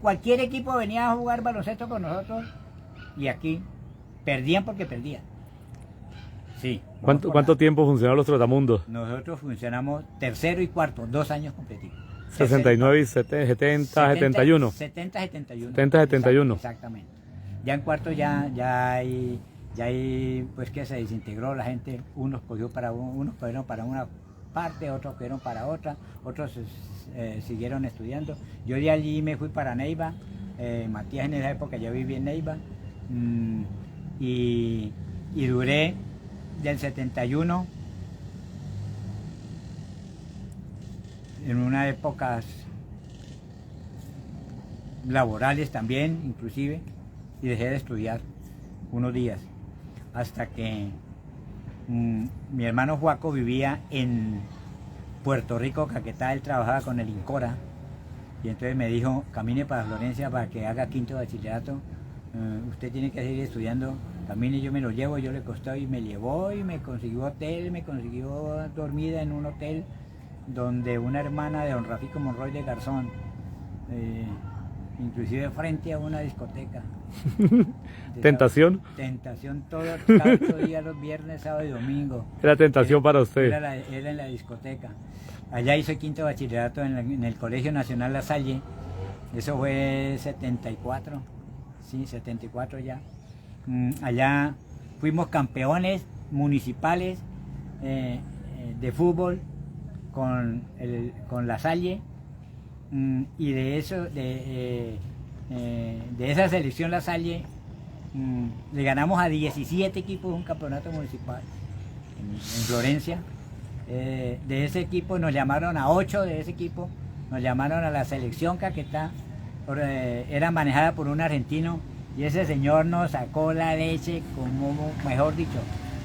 cualquier equipo venía a jugar baloncesto con nosotros, y aquí perdían porque perdían. Sí. ¿Cuánto tiempo funcionaron los trotamundos? Nosotros funcionamos tercero y cuarto, 2 años competitivos. 69 y 70, 71. 70, 71. 70, 71. Exactamente. Ya en cuarto ya hay, pues que se desintegró la gente. Unos cogieron para una parte, otros cogieron para otra, otros siguieron estudiando. Yo de allí me fui para Neiva. Matías en esa época ya vivía en Neiva. Y duré del 71 en unas épocas laborales también, inclusive, y dejé de estudiar unos días, hasta que mi hermano Joaco vivía en Puerto Rico, Caquetá. Él trabajaba con el INCORA, y entonces me dijo, camine para Florencia para que haga 5º bachillerato, usted tiene que seguir estudiando, camine, yo me lo llevo. Yo le costó y me llevó y me consiguió hotel, me consiguió dormida en un hotel donde una hermana de don Rafico Monroy de Garzón, inclusive frente a una discoteca. ¿Tentación? Tentación cada 8 días, los viernes, sábado y domingo. Era tentación para usted. Era en la discoteca. Allá hice 5º bachillerato en el Colegio Nacional La Salle. Eso fue 74, sí, 74 ya. Allá fuimos campeones municipales de fútbol con La Salle, y de esa selección La Salle le ganamos a 17 equipos de un campeonato municipal en Florencia. De ese equipo nos llamaron a 8 de ese equipo, nos llamaron a la selección Caquetá. Era manejada por un argentino, y ese señor nos sacó la leche, como mejor dicho.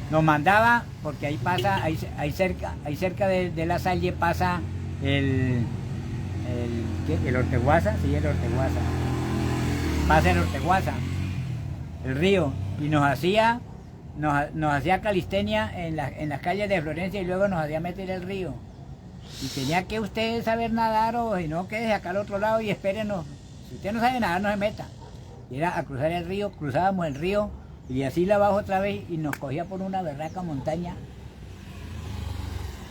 Nos mandaba, porque ahí pasa, ahí cerca de La Salle pasa el Orteguaza, sí, el Orteguaza. Pasa el Orteguaza, el río, y nos hacía calistenia en las calles de Florencia, y luego nos hacía meter el río. Y tenía que usted saber nadar, o si no, quédese acá al otro lado y espérenos. Si usted no sabe nadar, no se meta. Y era a cruzar el río, cruzábamos el río, y así la abajo otra vez, y nos cogía por una berraca montaña,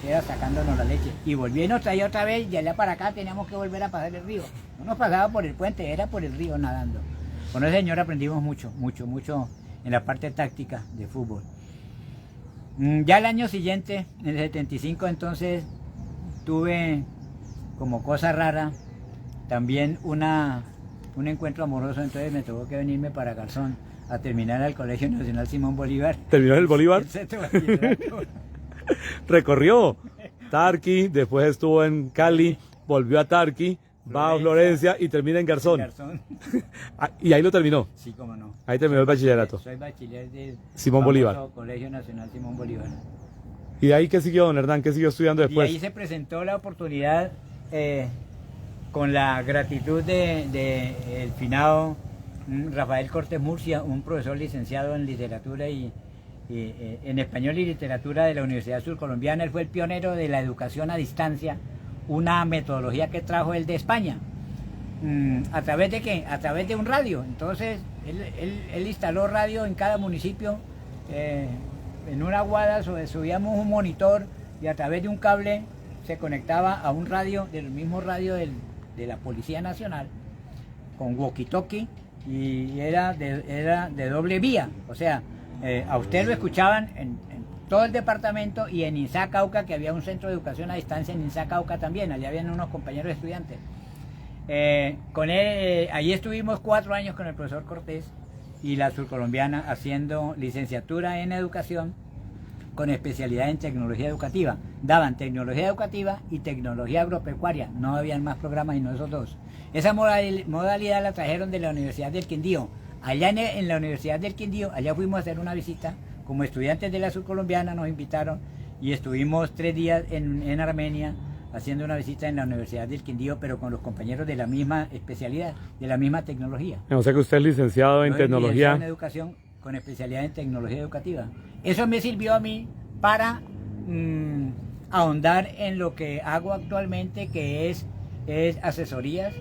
era sacándonos la leche. Y volvía y nos traía otra vez, y allá para acá teníamos que volver a pasar el río. No nos pasaba por el puente, era por el río nadando. Con ese señor aprendimos mucho en la parte táctica de fútbol. Ya el año siguiente, en el 75, entonces, tuve como cosa rara también un encuentro amoroso. Entonces me tuvo que venirme para Garzón a terminar al Colegio Nacional Simón Bolívar. ¿Terminó en el Bolívar? El sexto bachillerato. Recorrió Tarqui, después estuvo en Cali, volvió a Tarqui, va a Florencia y termina en Garzón. Y ahí lo terminó. Sí, cómo no. Ahí terminó el bachillerato. Soy bachiller del Simón Bolívar. Colegio Nacional Simón Bolívar. ¿Y de ahí qué siguió, don Hernán? ¿Qué siguió estudiando después? Y ahí se presentó la oportunidad, con la gratitud de el finado Rafael Cortés Murcia, un profesor licenciado en literatura y en español y literatura de la Universidad Surcolombiana. Él fue el pionero de la educación a distancia, una metodología que trajo él de España. ¿A través de qué? A través de un radio. Entonces, él instaló radio en cada municipio. En una guada subíamos un monitor y a través de un cable se conectaba a un radio, del mismo radio de la Policía Nacional, con walkie-talkie, y era de doble vía. O sea, a usted lo escuchaban en todo el departamento y en Inzá, Cauca, que había un centro de educación a distancia en Inzá, Cauca también. Allá habían unos compañeros estudiantes. Con él, allí estuvimos 4 años con el profesor Cortés y la surcolombiana haciendo licenciatura en educación con especialidad en tecnología educativa. Daban tecnología educativa y tecnología agropecuaria. No habían más programas y no esos dos. Esa modalidad la trajeron de la Universidad del Quindío. Allá en la Universidad del Quindío, allá fuimos a hacer una visita. Como estudiantes de la surcolombiana nos invitaron y estuvimos 3 días en Armenia haciendo una visita en la Universidad del Quindío, pero con los compañeros de la misma especialidad, de la misma tecnología. O sea que usted es licenciado en tecnología. En educación con especialidad en tecnología educativa. Eso me sirvió a mí para ahondar en lo que hago actualmente, que es asesorías,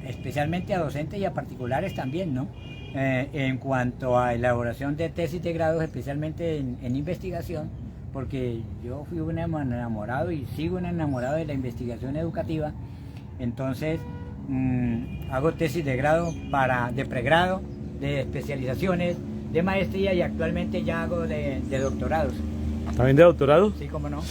especialmente a docentes y a particulares también, ¿no? En cuanto a elaboración de tesis de grados, especialmente en investigación, porque yo fui un enamorado y sigo un enamorado de la investigación educativa. Entonces hago tesis de grado, de pregrado, de especializaciones, de maestría, y actualmente ya hago de doctorados. ¿También de doctorado? Sí, cómo no.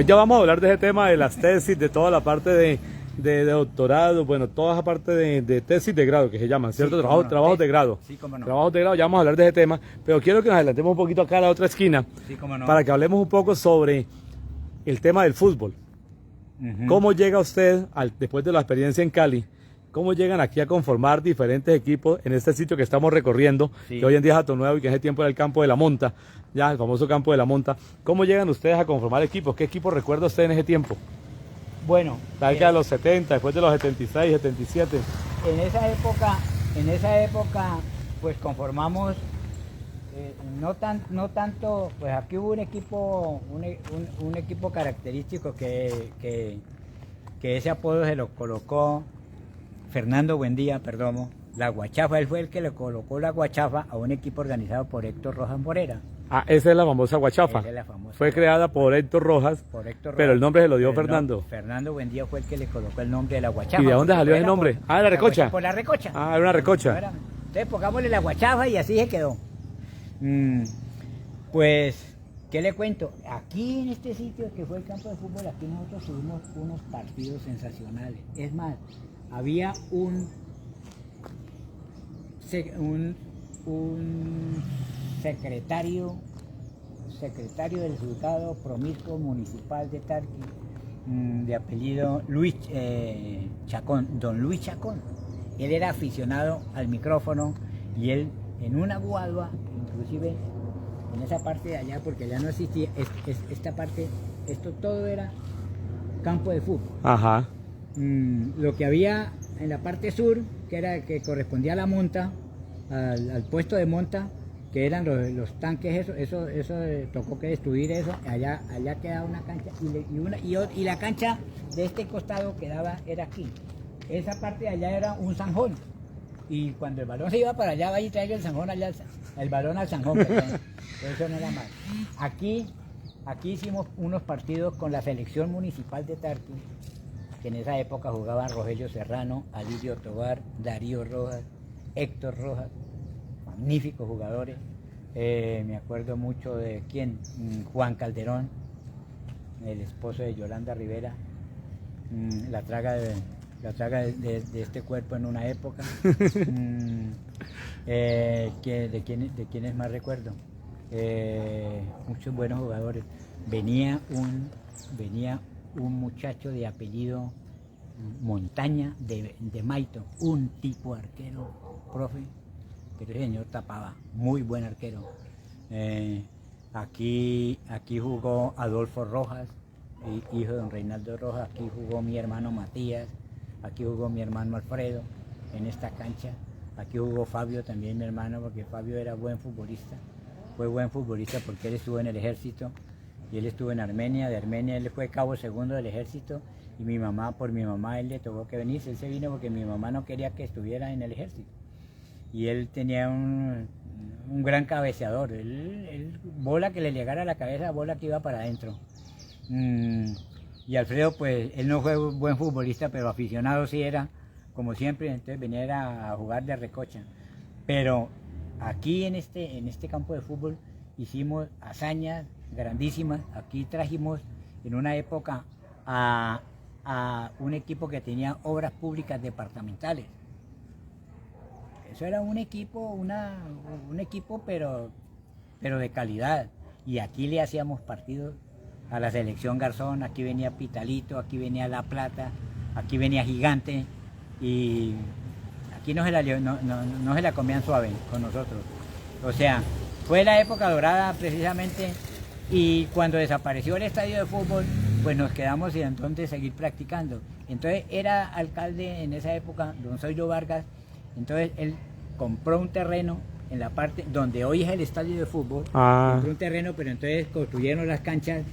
Ya vamos a hablar de ese tema de las tesis, de toda la parte de doctorado, bueno, toda esa parte de tesis de grado que se llaman, ¿cierto? Sí, Trabajos de grado. Sí, cómo no. Trabajos de grado, ya vamos a hablar de ese tema, pero quiero que nos adelantemos un poquito acá a la otra esquina, sí, cómo no, para que hablemos un poco sobre el tema del fútbol. ¿Cómo llega usted, después de la experiencia en Cali, cómo llegan aquí a conformar diferentes equipos en este sitio que estamos recorriendo, que hoy en día es Hato Nuevo y que en ese tiempo era el campo de la Monta, ya el famoso campo de la Monta? ¿Cómo llegan ustedes a conformar equipos? ¿Qué equipos recuerda usted en ese tiempo? Bueno, Tal que a los 70, después de los 76, 77. En esa época, pues conformamos, no tanto, pues aquí hubo un equipo característico que ese apodo se lo colocó Fernando Buendía, la Guachafa. Él fue el que le colocó la Guachafa a un equipo organizado por Héctor Rojas Morera. Ah, esa es la famosa Guachafa. Esa es la famosa. Fue creada por Héctor Rojas, pero el nombre se lo dio Fernando. Fernando Buendía fue el que le colocó el nombre de la Guachafa. ¿Y de dónde salió ese nombre? De la Recocha. Por la Recocha. Ah, era una Recocha. Entonces pongámosle la Guachafa y así se quedó. Pues, ¿qué le cuento? Aquí en este sitio que fue el campo de fútbol, aquí nosotros tuvimos unos partidos sensacionales. Es más, había un secretario del juzgado promiscuo municipal de Tarqui, de apellido Chacón, don Luis Chacón. Él era aficionado al micrófono y él en una guadua, inclusive en esa parte de allá, porque allá no existía esta parte, esto todo era campo de fútbol. Ajá. Lo que había en la parte sur, que correspondía a la monta, al puesto de monta, que eran los tanques, eso tocó que destruir eso. Allá quedaba una cancha y la cancha de este costado era aquí. Esa parte de allá era un zanjón, y cuando el balón se iba para allá, vaya y traiga el zanjón allá, el balón al zanjón, pero eso no era mal. Aquí hicimos unos partidos con la selección municipal de Tarqui, que en esa época jugaban Rogelio Serrano, Alirio Tobar, Darío Rojas, Héctor Rojas, magníficos jugadores. Me acuerdo mucho de Juan Calderón, el esposo de Yolanda Rivera, la traga de este cuerpo en una época. ¿De quiénes más recuerdo? Muchos buenos jugadores. Venía un muchacho de apellido Montaña de Maito, un tipo arquero, profe, pero el señor tapaba, muy buen arquero. Aquí jugó Adolfo Rojas, hijo de don Reinaldo Rojas. Aquí jugó mi hermano Matías, aquí jugó mi hermano Alfredo en esta cancha. Aquí jugó Fabio también, mi hermano, porque Fabio era buen futbolista. Fue buen futbolista porque él estuvo en el ejército y él estuvo en Armenia. De Armenia él fue cabo segundo del ejército Y mi mamá, por mi mamá, él le tocó que venirse. Él se vino porque mi mamá no quería que estuviera en el ejército. Y él tenía un gran cabeceador. Él, bola que le llegara a la cabeza, bola que iba para adentro. Y Alfredo, pues, él no fue buen futbolista, pero aficionado sí era, como siempre. Entonces venía era a jugar de recocha. Pero aquí en este campo de fútbol hicimos hazañas grandísimas. Aquí trajimos en una época a un equipo que tenía obras públicas departamentales. Eso era un equipo, pero de calidad. Y aquí le hacíamos partidos a la selección Garzón. Aquí venía Pitalito, aquí venía La Plata, aquí venía Gigante. Y aquí no se la comían suave con nosotros. O sea, fue la época dorada precisamente. Y cuando desapareció el estadio de fútbol, pues nos quedamos sin entonces seguir practicando. Entonces era alcalde en esa época, don Zoilo Vargas. Entonces él compró un terreno en la parte donde hoy es el estadio de fútbol. Compró un terreno, pero entonces construyeron las canchas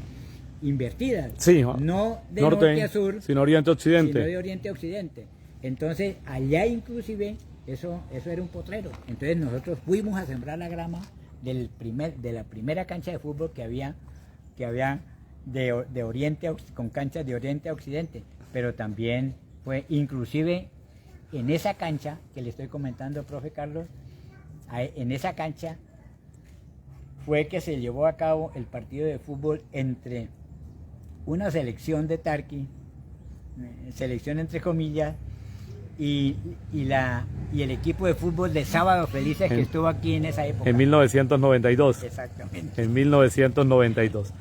invertidas. Sí, no de norte a sur, sino oriente-occidente. Sino de oriente a occidente. Entonces allá inclusive eso era un potrero. Entonces nosotros fuimos a sembrar la grama de la primera cancha de fútbol que había de oriente con canchas de oriente a occidente, pero también fue inclusive en esa cancha que le estoy comentando, profe Carlos, en esa cancha fue que se llevó a cabo el partido de fútbol entre una selección de Tarqui, selección entre comillas, y el equipo de fútbol de Sábados Felices que estuvo aquí en esa época. En 1992. Exactamente. En 1992.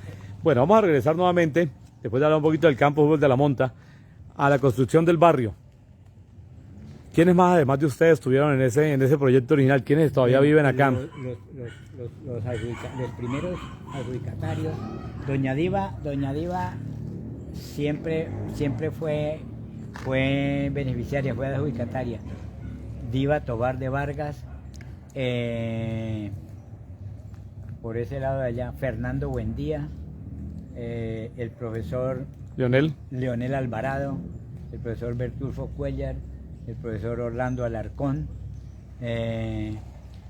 Bueno, vamos a regresar nuevamente, después de hablar un poquito del campo de fútbol de La Monta, a la construcción del barrio. ¿Quiénes más, además de ustedes, estuvieron en ese proyecto original? ¿Quiénes todavía viven acá? Los primeros adjudicatarios. Doña Diva siempre fue beneficiaria, fue adjudicataria. Diva Tobar de Vargas, por ese lado de allá, Fernando Buendía, el profesor Leonel Alvarado, el profesor Bertulfo Cuellar, el profesor Orlando Alarcón,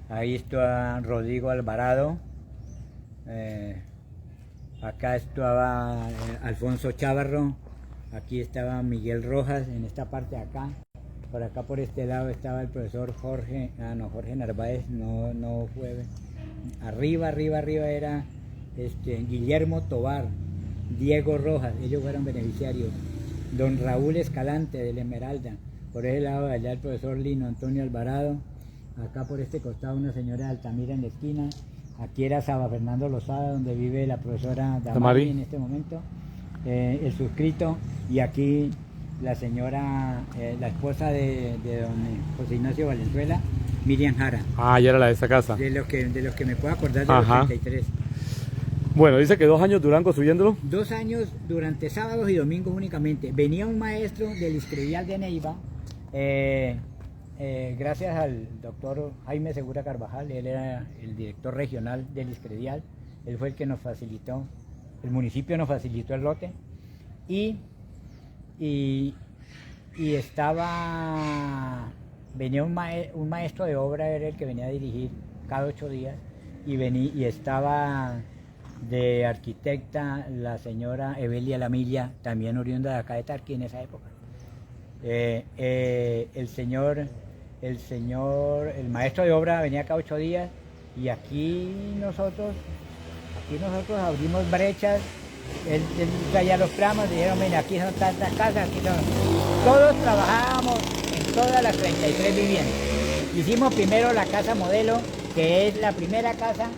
ahí está Rodrigo Alvarado, acá estaba Alfonso Chávarro, aquí estaba Miguel Rojas, en esta parte de acá. Por acá, por este lado, estaba el profesor Jorge Narváez, no fue. Arriba era Guillermo Tobar, Diego Rojas, ellos fueron beneficiarios. Don Raúl Escalante del Esmeralda, por ese lado de allá el profesor Lino Antonio Alvarado, acá por este costado una señora Altamira en la esquina, aquí era Saba Fernando Lozada, donde vive la profesora Damari en este momento, el suscrito, y aquí la señora, la esposa de don José Ignacio Valenzuela, Miriam Jara. Ah, ya era la de esa casa. De los que me puedo acordar de los 33. Bueno, dice que 2 años duran construyéndolo. 2 años durante sábados y domingos únicamente. Venía un maestro del Iscredial de Neiva, gracias al doctor Jaime Segura Carvajal, él era el director regional del Iscredial, él fue el que nos facilitó, el municipio nos facilitó el lote, y venía un maestro de obra, era el que venía a dirigir cada 8 días, y estaba de arquitecta la señora Evelia Lamilla, también oriunda de acá de Tarqui en esa época. El maestro de obra venía cada 8 días, y aquí nosotros abrimos brechas. Él traía los planos, dijeron, mira, aquí son tantas casas, aquí son. Todos trabajábamos en todas las 33 viviendas. Hicimos primero la casa modelo, que es la primera casa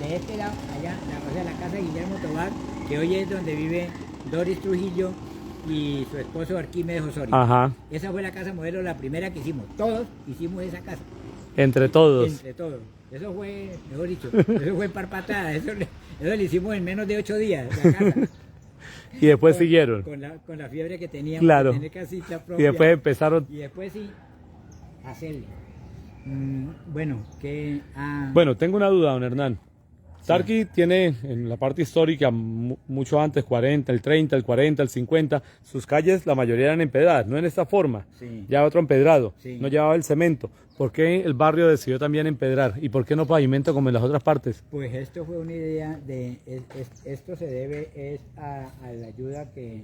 de este lado, allá, o sea, la casa de Guillermo Tobar, que hoy es donde vive Doris Trujillo y su esposo Arquímedes Osorio. Ajá. Esa fue la casa modelo, la primera que hicimos. Todos hicimos esa casa. Entre todos. Entre todos. Eso fue, mejor dicho, eso fue parpatada. Eso lo hicimos en menos de 8 días, la casa. Y después siguieron. Con la fiebre que teníamos, claro. de tener casita propia. Y después empezaron. Y después sí, hacerle. Bueno, Bueno, tengo una duda, don Hernán. Tarqui tiene en la parte histórica, mucho antes, 40, el 30, el 40, el 50, sus calles, la mayoría eran empedradas, no en esta forma, Sí. ya otro empedrado, Sí. no llevaba el cemento. ¿Por qué el barrio decidió también empedrar? ¿Y por qué no pavimento como en las otras partes? Pues esto fue una idea de, esto se debe a la ayuda que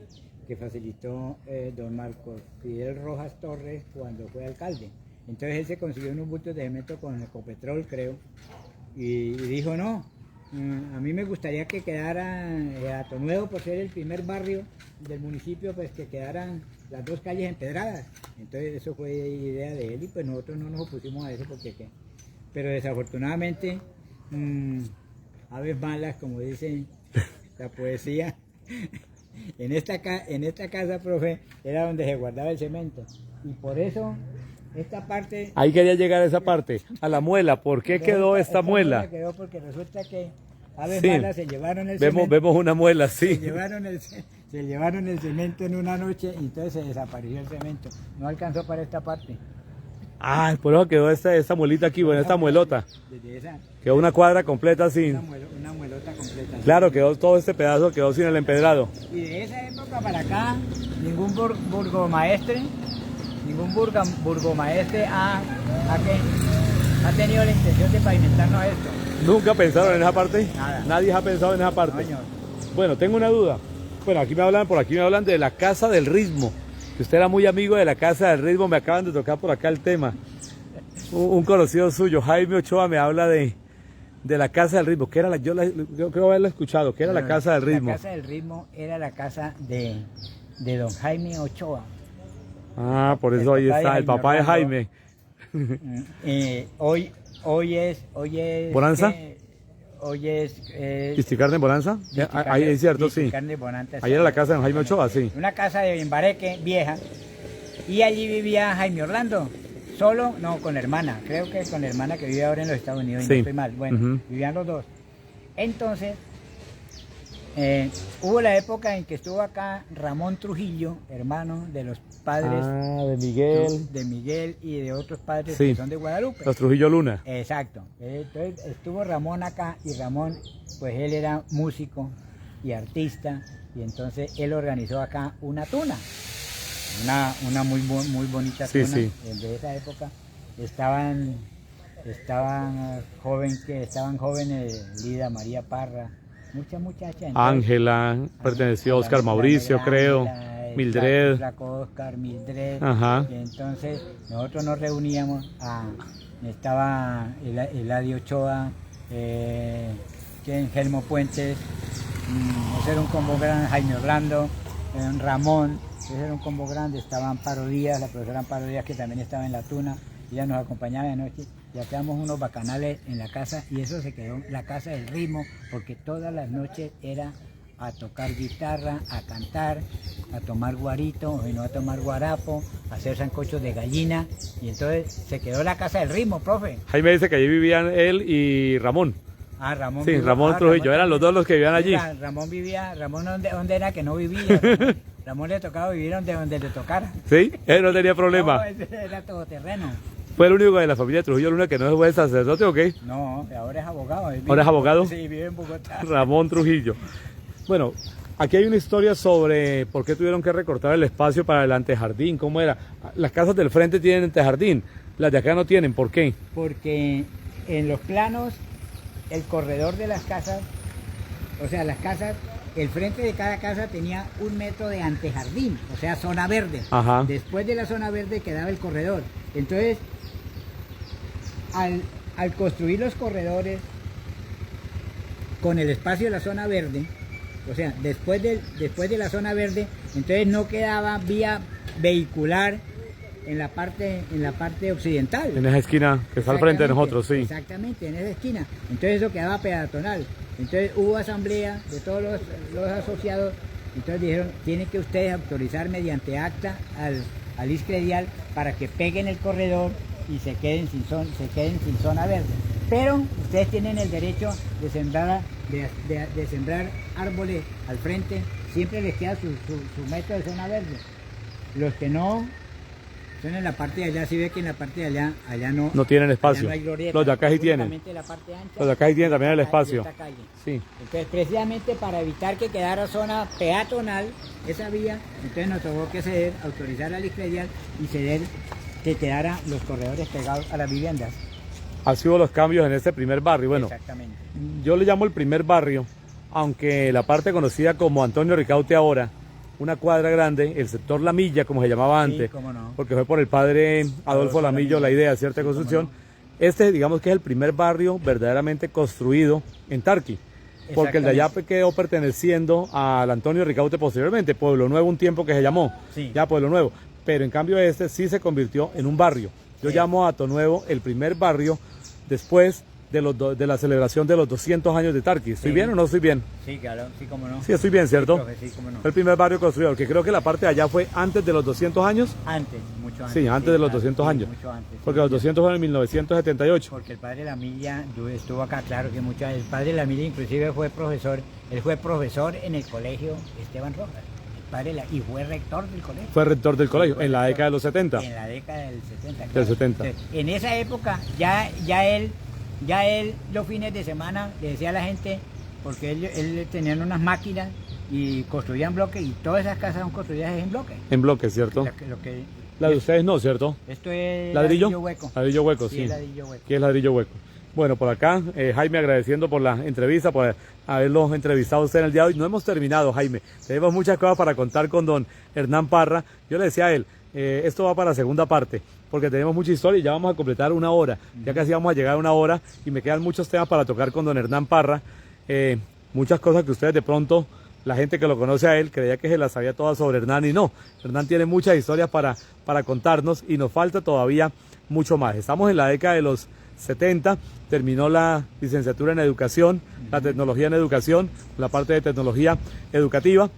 facilitó don Marcos Fidel Rojas Torres cuando fue alcalde. Entonces él se consiguió unos bultos de cemento con Ecopetrol, creo, y dijo no, a mí me gustaría que quedara Atonuevo, por ser el primer barrio del municipio, pues que quedaran las dos calles empedradas. Entonces eso fue idea de él y pues nosotros no nos opusimos a eso porque qué. Pero desafortunadamente, aves malas, como dice la poesía, en esta casa, profe, era donde se guardaba el cemento. Y por eso, esta parte... Ahí quería llegar a esa parte, a la muela. ¿Por qué quedó esta muela? Quedó porque resulta que aves Sí. malas se llevaron el cemento. Vemos una muela, sí. Se llevaron el cemento en una noche y entonces se desapareció el cemento. No alcanzó para esta parte. Ah, por eso quedó esta muelita aquí, bueno, esta muelota. Desde esa, Quedó una cuadra completa sin... una muelota completa. Claro, quedó todo este pedazo, quedó sin el empedrado. Y de esa época para acá, ningún burgomaestre ha tenido la intención de pavimentarnos esto. ¿Nunca pensaron en esa parte? Nada. Nadie ha pensado en esa parte. No, señor. Bueno, tengo una duda. Bueno, por aquí me hablan de la Casa del Ritmo. Que usted era muy amigo de la Casa del Ritmo, me acaban de tocar por acá el tema. Un conocido suyo, Jaime Ochoa, me habla de la Casa del Ritmo. ¿Qué era yo creo haberlo escuchado. ¿Qué era la Casa del Ritmo? La Casa del Ritmo era la casa de don Jaime Ochoa. Ah, por eso ahí está, el papá de Jaime. Hoy es ¿Bonanza? Hoy es ¿Pisticarne en Bonanza? Ahí es cierto, sí. Ahí era la casa de Jaime Ochoa, sí. Una casa de Bimbareque vieja. Y allí vivía Jaime Orlando. Solo, no, con la hermana. Creo que con la hermana que vive ahora en los Estados Unidos. Sí. Y no estoy mal. Bueno, vivían los dos. Entonces, hubo la época en que estuvo acá Ramón Trujillo, hermano de los padres de Miguel y de otros padres Sí. que son de Guadalupe. Los Trujillo Luna. Exacto. Entonces estuvo Ramón acá y Ramón, pues él era músico y artista y entonces él organizó acá una tuna, una muy bonita Sí, tuna. sí. De esa época estaban jóvenes Lida, María Parra, muchas muchachas. Ángela, perteneció a Oscar Mauricio, creo. Mildred. Flaco Oscar, Mildred. Ajá. Y entonces nosotros nos reuníamos, estaba Eladio Ochoa, Gelmo Puentes, ese era un combo grande, Jaime Orlando, Ramón, ese era un combo grande, estaba Amparo Díaz, la profesora Amparo Díaz que también estaba en la tuna, ella nos acompañaba de noche, y hacíamos unos bacanales en la casa y eso se quedó la Casa del Ritmo, porque todas las noches era a tocar guitarra, a cantar, a tomar guarito, o no a tomar guarapo, a hacer sancochos de gallina, y entonces se quedó la Casa del Ritmo, profe. Jaime dice que allí vivían él y Ramón. Ramón. Sí, Ramón Trujillo, eran los dos los que vivían allí. Ramón ¿dónde era que no vivía? Ramón le tocaba vivir donde le tocara. ¿Sí? Él no tenía problema. No, ese era todoterreno. ¿Fue el único de la familia Trujillo Luna que no fue sacerdote o qué? No, ahora es abogado. ¿Ahora es abogado? Sí, vive en Bogotá. Ramón Trujillo. Bueno, aquí hay una historia sobre por qué tuvieron que recortar el espacio para el antejardín. ¿Cómo era? Las casas del frente tienen antejardín, las de acá no tienen. ¿Por qué? Porque en los planos, el corredor de las casas, o sea, las casas, el frente de cada casa tenía 1 metro de antejardín, o sea, zona verde. Ajá. Después de la zona verde quedaba el corredor. Entonces, al construir los corredores con el espacio de la zona verde, o sea, después de la zona verde, entonces no quedaba vía vehicular en la parte occidental. En esa esquina que está al frente de nosotros, sí. Exactamente, en esa esquina. Entonces eso quedaba peatonal. Entonces hubo asamblea de todos los asociados. Entonces dijeron, tienen que ustedes autorizar mediante acta al ISCREDIAL para que peguen el corredor y se queden sin zona verde. Pero ustedes tienen el derecho de sembrar árboles al frente, siempre les queda su metro de zona verde. Los que no Son en la parte de allá, si ve que en la parte de allá no, No tienen espacio. allá no hay glorieta. Los de acá sí tienen. Únicamente la parte ancha. Los de acá sí tienen también el y espacio. esta calle. Sí. Entonces, precisamente para evitar que quedara zona peatonal esa vía, entonces nos tuvo que ceder, autorizar al Iscredial y ceder que quedaran los corredores pegados a las viviendas. Así hubo los cambios en este primer barrio. Bueno, Exactamente. yo le llamo el primer barrio, aunque la parte conocida como Antonio Ricaurte ahora, una cuadra grande, el sector La Milla, como se llamaba Sí, antes, cómo no. porque fue por el padre Adolfo Lamillo la idea, cierta construcción. cómo Este, digamos que es el primer barrio verdaderamente construido en Tarqui, porque el de allá quedó perteneciendo al Antonio Ricaurte posteriormente, Pueblo Nuevo un tiempo que se llamó, Sí. ya Pueblo Nuevo, pero en cambio este sí se convirtió en un barrio. Yo Sí. llamo a Ato el primer barrio después de la celebración de los 200 años de Tarqui. ¿Estoy Sí. bien o no estoy bien? Sí, claro, sí, cómo no. Sí, estoy bien, ¿cierto? Sí, profe, sí, cómo no. Fue el primer barrio construido, que creo que la parte de allá fue antes de los 200 años, Antes, mucho antes. Sí, antes de los claro, 200 sí, años. Mucho antes. porque sí, los 200 fueron en 1978. Porque el padre Lamilla estuvo acá, claro que mucho. El padre Lamilla inclusive fue profesor, él fue profesor en el colegio Esteban Rojas. El padre y fue rector del colegio. Fue rector del colegio fue en la rector década de los 70. En la década del 70. Del 70. Entonces, en esa época ya él los fines de semana le decía a la gente, porque él tenían unas máquinas y construían bloques y todas esas casas son construidas en bloques. En bloque, ¿cierto? Lo que- La de ustedes no, ¿cierto? esto es ¿Ladrillo? hueco. Ladrillo hueco, Sí, sí. es ladrillo hueco. ¿Qué es ladrillo hueco? Bueno, por acá, Jaime agradeciendo por la entrevista, por haberlos entrevistado a usted en el día de hoy. No hemos terminado, Jaime. Tenemos muchas cosas para contar con don Hernán Parra. Yo le decía a él, esto va para la segunda parte, porque tenemos mucha historia y ya vamos a completar una hora. Ya casi vamos a llegar a una hora y me quedan muchos temas para tocar con don Hernán Parra. Muchas cosas que ustedes de pronto, la gente que lo conoce a él, creía que se las sabía todas sobre Hernán y no. Hernán tiene muchas historias para contarnos y nos falta todavía mucho más. Estamos en la década de los 70, terminó la licenciatura en educación, la tecnología en educación, la parte de tecnología educativa.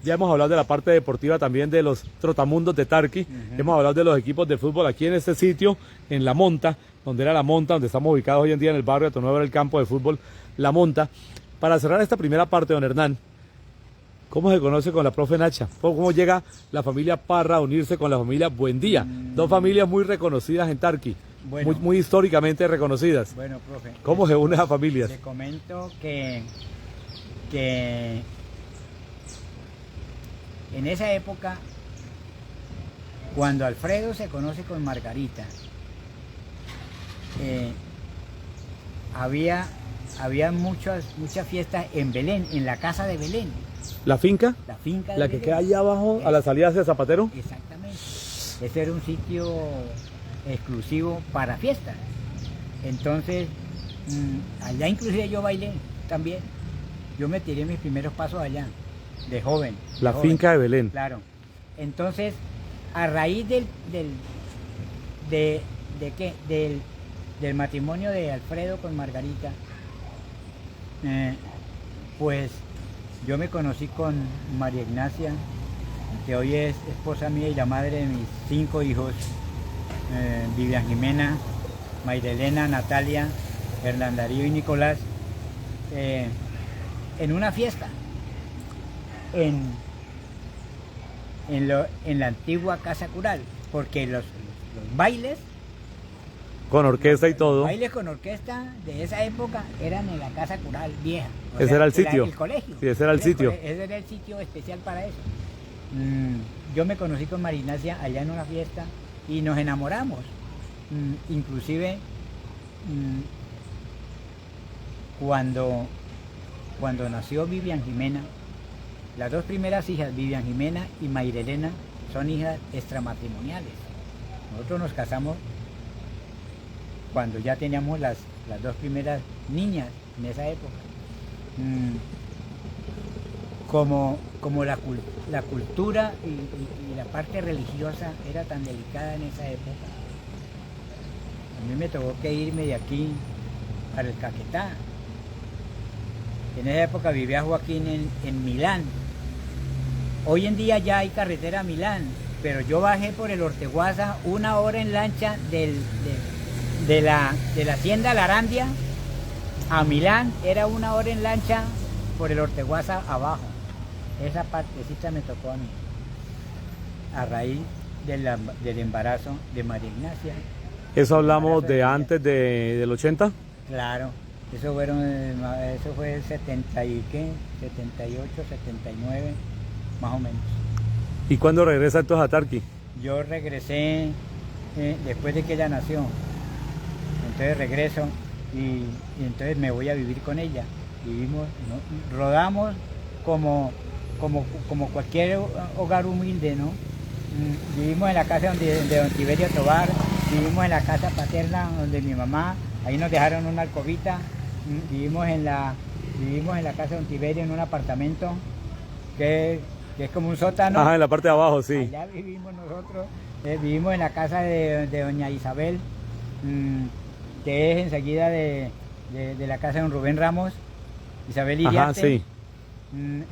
Ya hemos hablado de la parte deportiva también de los trotamundos de Tarqui. Hemos hablado de los equipos de fútbol aquí en este sitio, en La Monta, donde era La Monta, donde estamos ubicados hoy en día en el barrio de Atonuevo, el campo de fútbol La Monta. Para cerrar esta primera parte, don Hernán, ¿cómo se conoce con la profe Nacha? ¿Cómo llega la familia Parra a unirse con la familia Buendía? Dos familias muy reconocidas en Tarqui, Bueno. muy históricamente reconocidas. Bueno, profe. ¿Cómo se unen a familias? Le comento que en esa época, cuando Alfredo se conoce con Margarita, había muchas fiestas en Belén, en la casa de Belén, ¿La finca? la finca de La que Belén. queda allá abajo, a la salida hacia Zapatero. Exactamente. Ese era un sitio exclusivo para fiestas. Entonces, allá inclusive yo bailé también. Yo me tiré mis primeros pasos allá, de joven. La finca de Belén. Claro. Entonces, a raíz del matrimonio de Alfredo con Margarita, pues yo me conocí con María Ignacia, que hoy es esposa mía y la madre de mis 5 hijos, Vivian Jimena, Mayra Elena, Natalia, Hernán Darío y Nicolás, en una fiesta, en la antigua Casa Cural, porque los bailes, Con orquesta y los todo. bailes con orquesta de esa época eran en la Casa Cural vieja. O Ese sea, era el sitio. El colegio. Sí, ese era el sitio. Ese era el sitio especial para eso. Yo me conocí con María Ignacia allá en una fiesta y nos enamoramos. Inclusive cuando nació Vivian Jimena, las dos primeras hijas, Vivian Jimena y Mayra Elena, son hijas extramatrimoniales. Nosotros nos casamos cuando ya teníamos las dos primeras niñas en esa época. Como la cultura y la parte religiosa era tan delicada en esa época, a mí me tocó que irme de aquí para el Caquetá. En esa época vivía Joaquín en Milán. Hoy en día ya hay carretera a Milán, pero yo bajé por el Orteguaza 1 hora en lancha de la hacienda Larandia a Milán, era 1 hora en lancha por el Orteguaza abajo. Esa partecita me tocó a mí, a raíz del embarazo de María Ignacia. Eso hablamos Embarazo de ella. antes del 80. Claro, eso fue el 70 y qué, 78, 79, más o menos. ¿Y cuándo regresa entonces a Tarqui? Yo regresé después de que ella nació, entonces regreso y entonces me voy a vivir con ella. Vivimos, ¿no? Rodamos como cualquier hogar humilde, ¿no? Vivimos en la casa de don Tiberio Tobar, vivimos en la casa paterna donde mi mamá, ahí nos dejaron una alcobita, vivimos en la casa de don Tiberio en un apartamento que es como un sótano. Ajá, en la parte de abajo, sí. Allá vivimos nosotros, vivimos en la casa de doña Isabel, que es enseguida de la casa de don Rubén Ramos, Isabel Iriarte. Ajá, sí.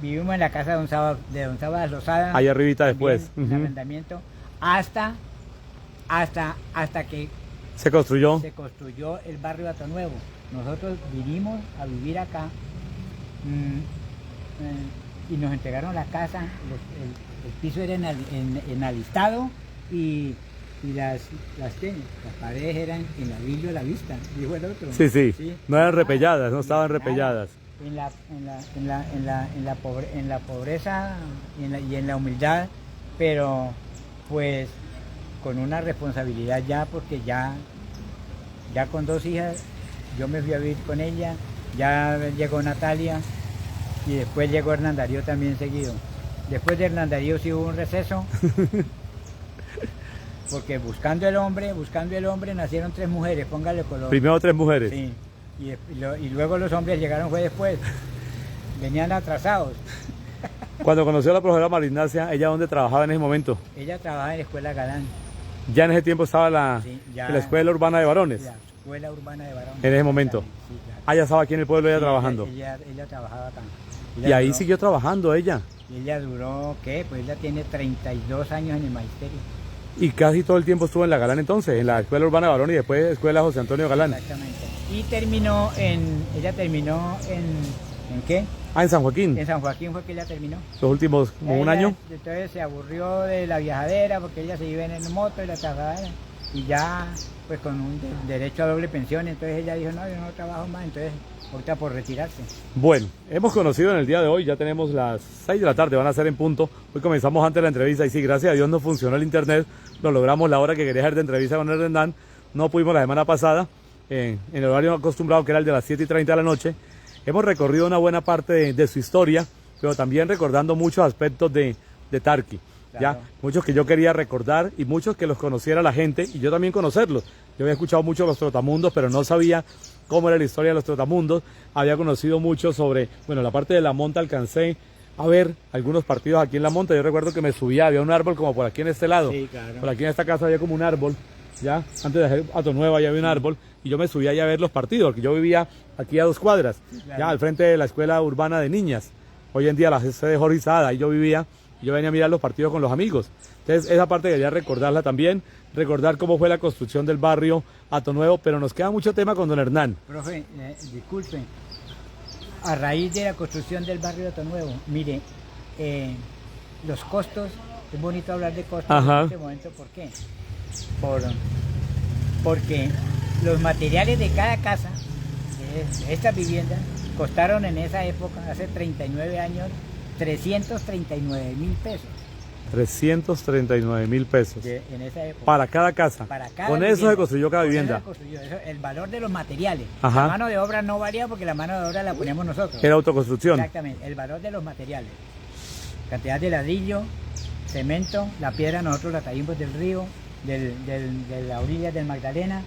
Vivimos en la casa de don Sábado Lozada. Ahí arribita también, después. en arrendamiento, hasta que Se construyó. se construyó el barrio Hato Nuevo. Nosotros vinimos a vivir acá y nos entregaron la casa, el piso era en alistado y las paredes eran en ladrillo a la vista, dijo el otro. Sí, sí. No eran repelladas, no y estaban nada, repelladas. En la pobreza y en la humildad, pero pues con una responsabilidad ya, porque ya con 2 hijas, yo me fui a vivir con ella, ya llegó Natalia y después llegó Hernán Darío también seguido. Después de Hernán Darío sí hubo un receso, porque buscando el hombre nacieron 3 mujeres, póngale color. Primero 3 mujeres. Sí, y luego los hombres llegaron fue después, venían atrasados. Cuando conoció a la profesora María Ignacia, ¿ella dónde trabajaba en ese momento? Ella trabajaba en la escuela Galán. Ya en ese tiempo estaba Sí, en la escuela urbana de varones. La escuela urbana de varones. En ese momento. Sí, claro. Ah, ya estaba aquí en el pueblo ella Sí, trabajando. Ella trabajaba acá. Y ahí siguió trabajando ella. Ella duró, ¿qué? Pues ella tiene 32 años en el magisterio. Y casi todo el tiempo estuvo en la Galán entonces, en la escuela urbana de varones y después escuela José Antonio Galán. Exactamente. Y ella terminó ¿en qué? Ah, en San Joaquín. En San Joaquín fue que ella terminó. Los últimos, como un Ella, año. Entonces se aburrió de la viajadera porque ella se iba en moto y la trabajadera. Y ya, pues con un derecho a doble pensión, entonces ella dijo, no, yo no trabajo más, entonces opta por retirarse. Bueno, hemos conocido en el día de hoy, ya tenemos las 6 de la tarde, van a ser en punto. Hoy comenzamos antes de la entrevista y sí, gracias a Dios no funcionó el internet, lo logramos la hora que quería hacer de entrevista con el Hernán, no pudimos la semana pasada, en el horario acostumbrado que era el de las 7:30 de la noche. Hemos recorrido una buena parte de su historia, pero también recordando muchos aspectos de Tarqui. Claro. ¿Ya? Muchos que yo quería recordar y muchos que los conociera la gente y yo también conocerlos. Yo había escuchado mucho los trotamundos, pero no sabía cómo era la historia de los trotamundos. Había conocido mucho sobre, bueno, la parte de la monta alcancé a ver algunos partidos aquí en la monta. Yo recuerdo que me subía, había un árbol como por aquí en este lado. Sí, claro. Por aquí en esta casa había como un árbol, ya, antes de hacer Hato Nueva ya había un árbol y yo me subía allá a ver los partidos, porque yo vivía aquí a 2 cuadras, Sí, claro. ya al frente de la escuela urbana de niñas. Hoy en día la sede de Jorge Sada, ahí yo vivía. Yo venía a mirar los partidos con los amigos. Entonces, esa parte quería recordarla también, recordar cómo fue la construcción del barrio Hato Nuevo, pero nos queda mucho tema con don Hernán. Profe, disculpe, a raíz de la construcción del barrio de Hato Nuevo, mire, los costos, es bonito hablar de costos Ajá. en este momento, ¿por qué? Porque los materiales de cada casa, de estas viviendas, costaron en esa época, hace 39 años, 339.000 pesos. 339.000 pesos. En esa época. Para cada casa. Para cada Con eso vivienda. se construyó cada Con eso vivienda. se construyó. El valor de los materiales. Ajá. La mano de obra no varía porque la mano de obra la poníamos nosotros. Era autoconstrucción. Exactamente. El valor de los materiales. Cantidad de ladrillo, cemento, la piedra nosotros la traímos del río, de la orilla del Magdalena.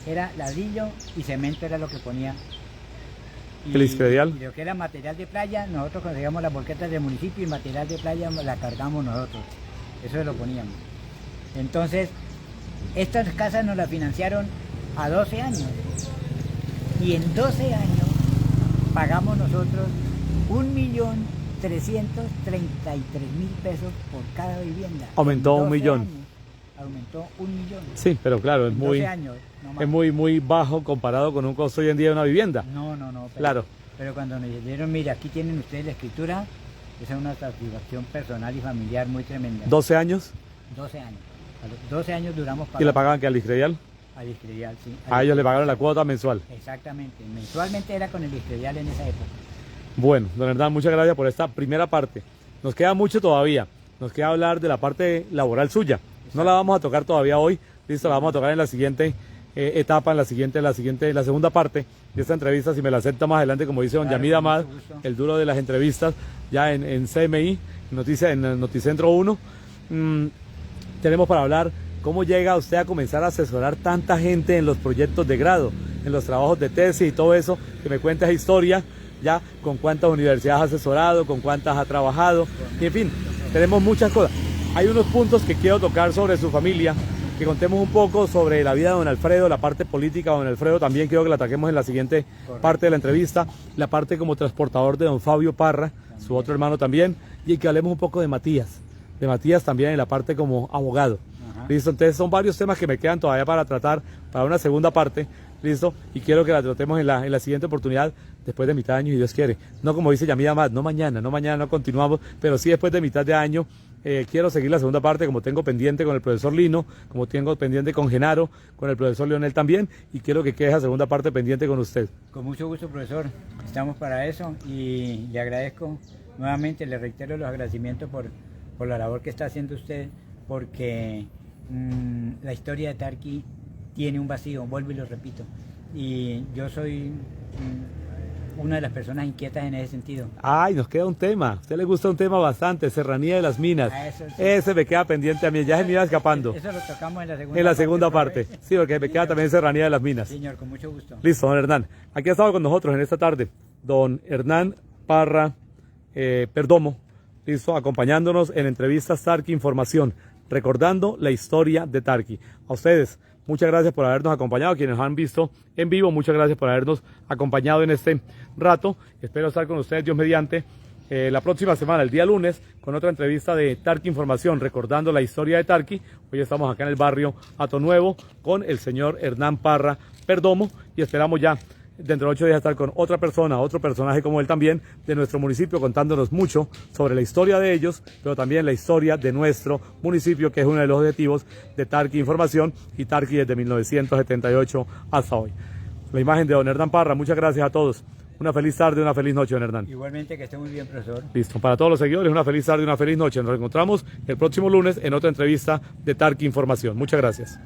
Era ladrillo y cemento era lo que ponía. El Isfedial. Y lo que era material de playa, nosotros conseguíamos las volquetas del municipio y material de playa la cargamos nosotros. Eso lo poníamos. Entonces, estas casas nos las financiaron a 12 años. Y en 12 años pagamos nosotros 1.333.000 pesos por cada vivienda. Aumentó En 1 12 millón. años, aumentó 1 millón. Sí, pero claro, es En muy, 12 años, no más. es muy bajo comparado con un costo hoy en día de una vivienda. No. Claro. Pero cuando nos dijeron, mira, aquí tienen ustedes la escritura, Esa es una satisfacción personal y familiar muy tremenda. ¿12 años? 12 años. A los 12 años duramos ¿Y le pagaban que al Discredial? al Discredial, sí. A ellos le pagaron la cuota mensual. Exactamente. Mensualmente era con el Discredial en esa época. Bueno, don Hernán, muchas gracias por esta primera parte. Nos queda mucho todavía. Nos queda hablar de la parte laboral suya. No la vamos a tocar todavía hoy. Listo, la vamos a tocar en la siguiente etapa, en la segunda parte de esta entrevista, si me la acepta más adelante, como dice don Claro, Yamid con Amad, mucho gusto. el duro de las entrevistas, ya en CMI, en Noticentro 1. Tenemos para hablar cómo llega usted a comenzar a asesorar tanta gente en los proyectos de grado, en los trabajos de tesis y todo eso, que me cuenta esa historia, ya con cuántas universidades ha asesorado, con cuántas ha trabajado, y en fin, tenemos muchas cosas. Hay unos puntos que quiero tocar sobre su familia, que contemos un poco sobre la vida de don Alfredo, la parte política de don Alfredo, también quiero que la ataquemos en la siguiente parte de la entrevista, la parte como transportador de don Fabio Parra, su otro hermano también, y que hablemos un poco de Matías también en la parte como abogado. ¿Listo? Entonces son varios temas que me quedan todavía para tratar para una segunda parte, ¿listo? Y quiero que la tratemos en la siguiente oportunidad, después de mitad de año, si Dios quiere. No como dice Yamid Amad, no mañana, no continuamos, pero sí después de mitad de año. Quiero seguir la segunda parte, como tengo pendiente con el profesor Lino, como tengo pendiente con Genaro, con el profesor Leonel también, y quiero que quede esa segunda parte pendiente con usted. Con mucho gusto, profesor. Estamos para eso y le agradezco nuevamente, le reitero los agradecimientos por la labor que está haciendo usted, porque la historia de Tarqui tiene un vacío, vuelvo y lo repito, y yo soy una de las personas inquietas en ese sentido. Ay, nos queda un tema, a usted le gusta un tema bastante, Serranía de las Minas. Eso sí. Ese me queda pendiente a mí, ya se me iba escapando. Eso lo tocamos en En la segunda parte, profe. sí, porque me queda también Serranía de las Minas. Señor, con mucho gusto. Listo, don Hernán. Aquí ha estado con nosotros en esta tarde don Hernán Parra Perdomo, listo, acompañándonos en entrevistas Tarqui Información, recordando la historia de Tarqui. A ustedes, muchas gracias por habernos acompañado, quienes nos han visto en vivo, muchas gracias por habernos acompañado en este rato. Espero estar con ustedes, Dios mediante, la próxima semana, el día lunes, con otra entrevista de Tarqui Información, recordando la historia de Tarqui. Hoy estamos acá en el barrio Hato Nuevo con el señor Hernán Parra Perdomo y esperamos ya dentro de 8 días estar con otra persona, otro personaje como él también, de nuestro municipio, contándonos mucho sobre la historia de ellos, pero también la historia de nuestro municipio, que es uno de los objetivos de Tarqui Información y Tarqui desde 1978 hasta hoy. La imagen de don Hernán Parra, muchas gracias a todos. Una feliz tarde, una feliz noche, don Hernán. Igualmente, que esté muy bien, profesor. Listo, para todos los seguidores, una feliz tarde, una feliz noche. Nos encontramos el próximo lunes en otra entrevista de Tarqui Información. Muchas gracias.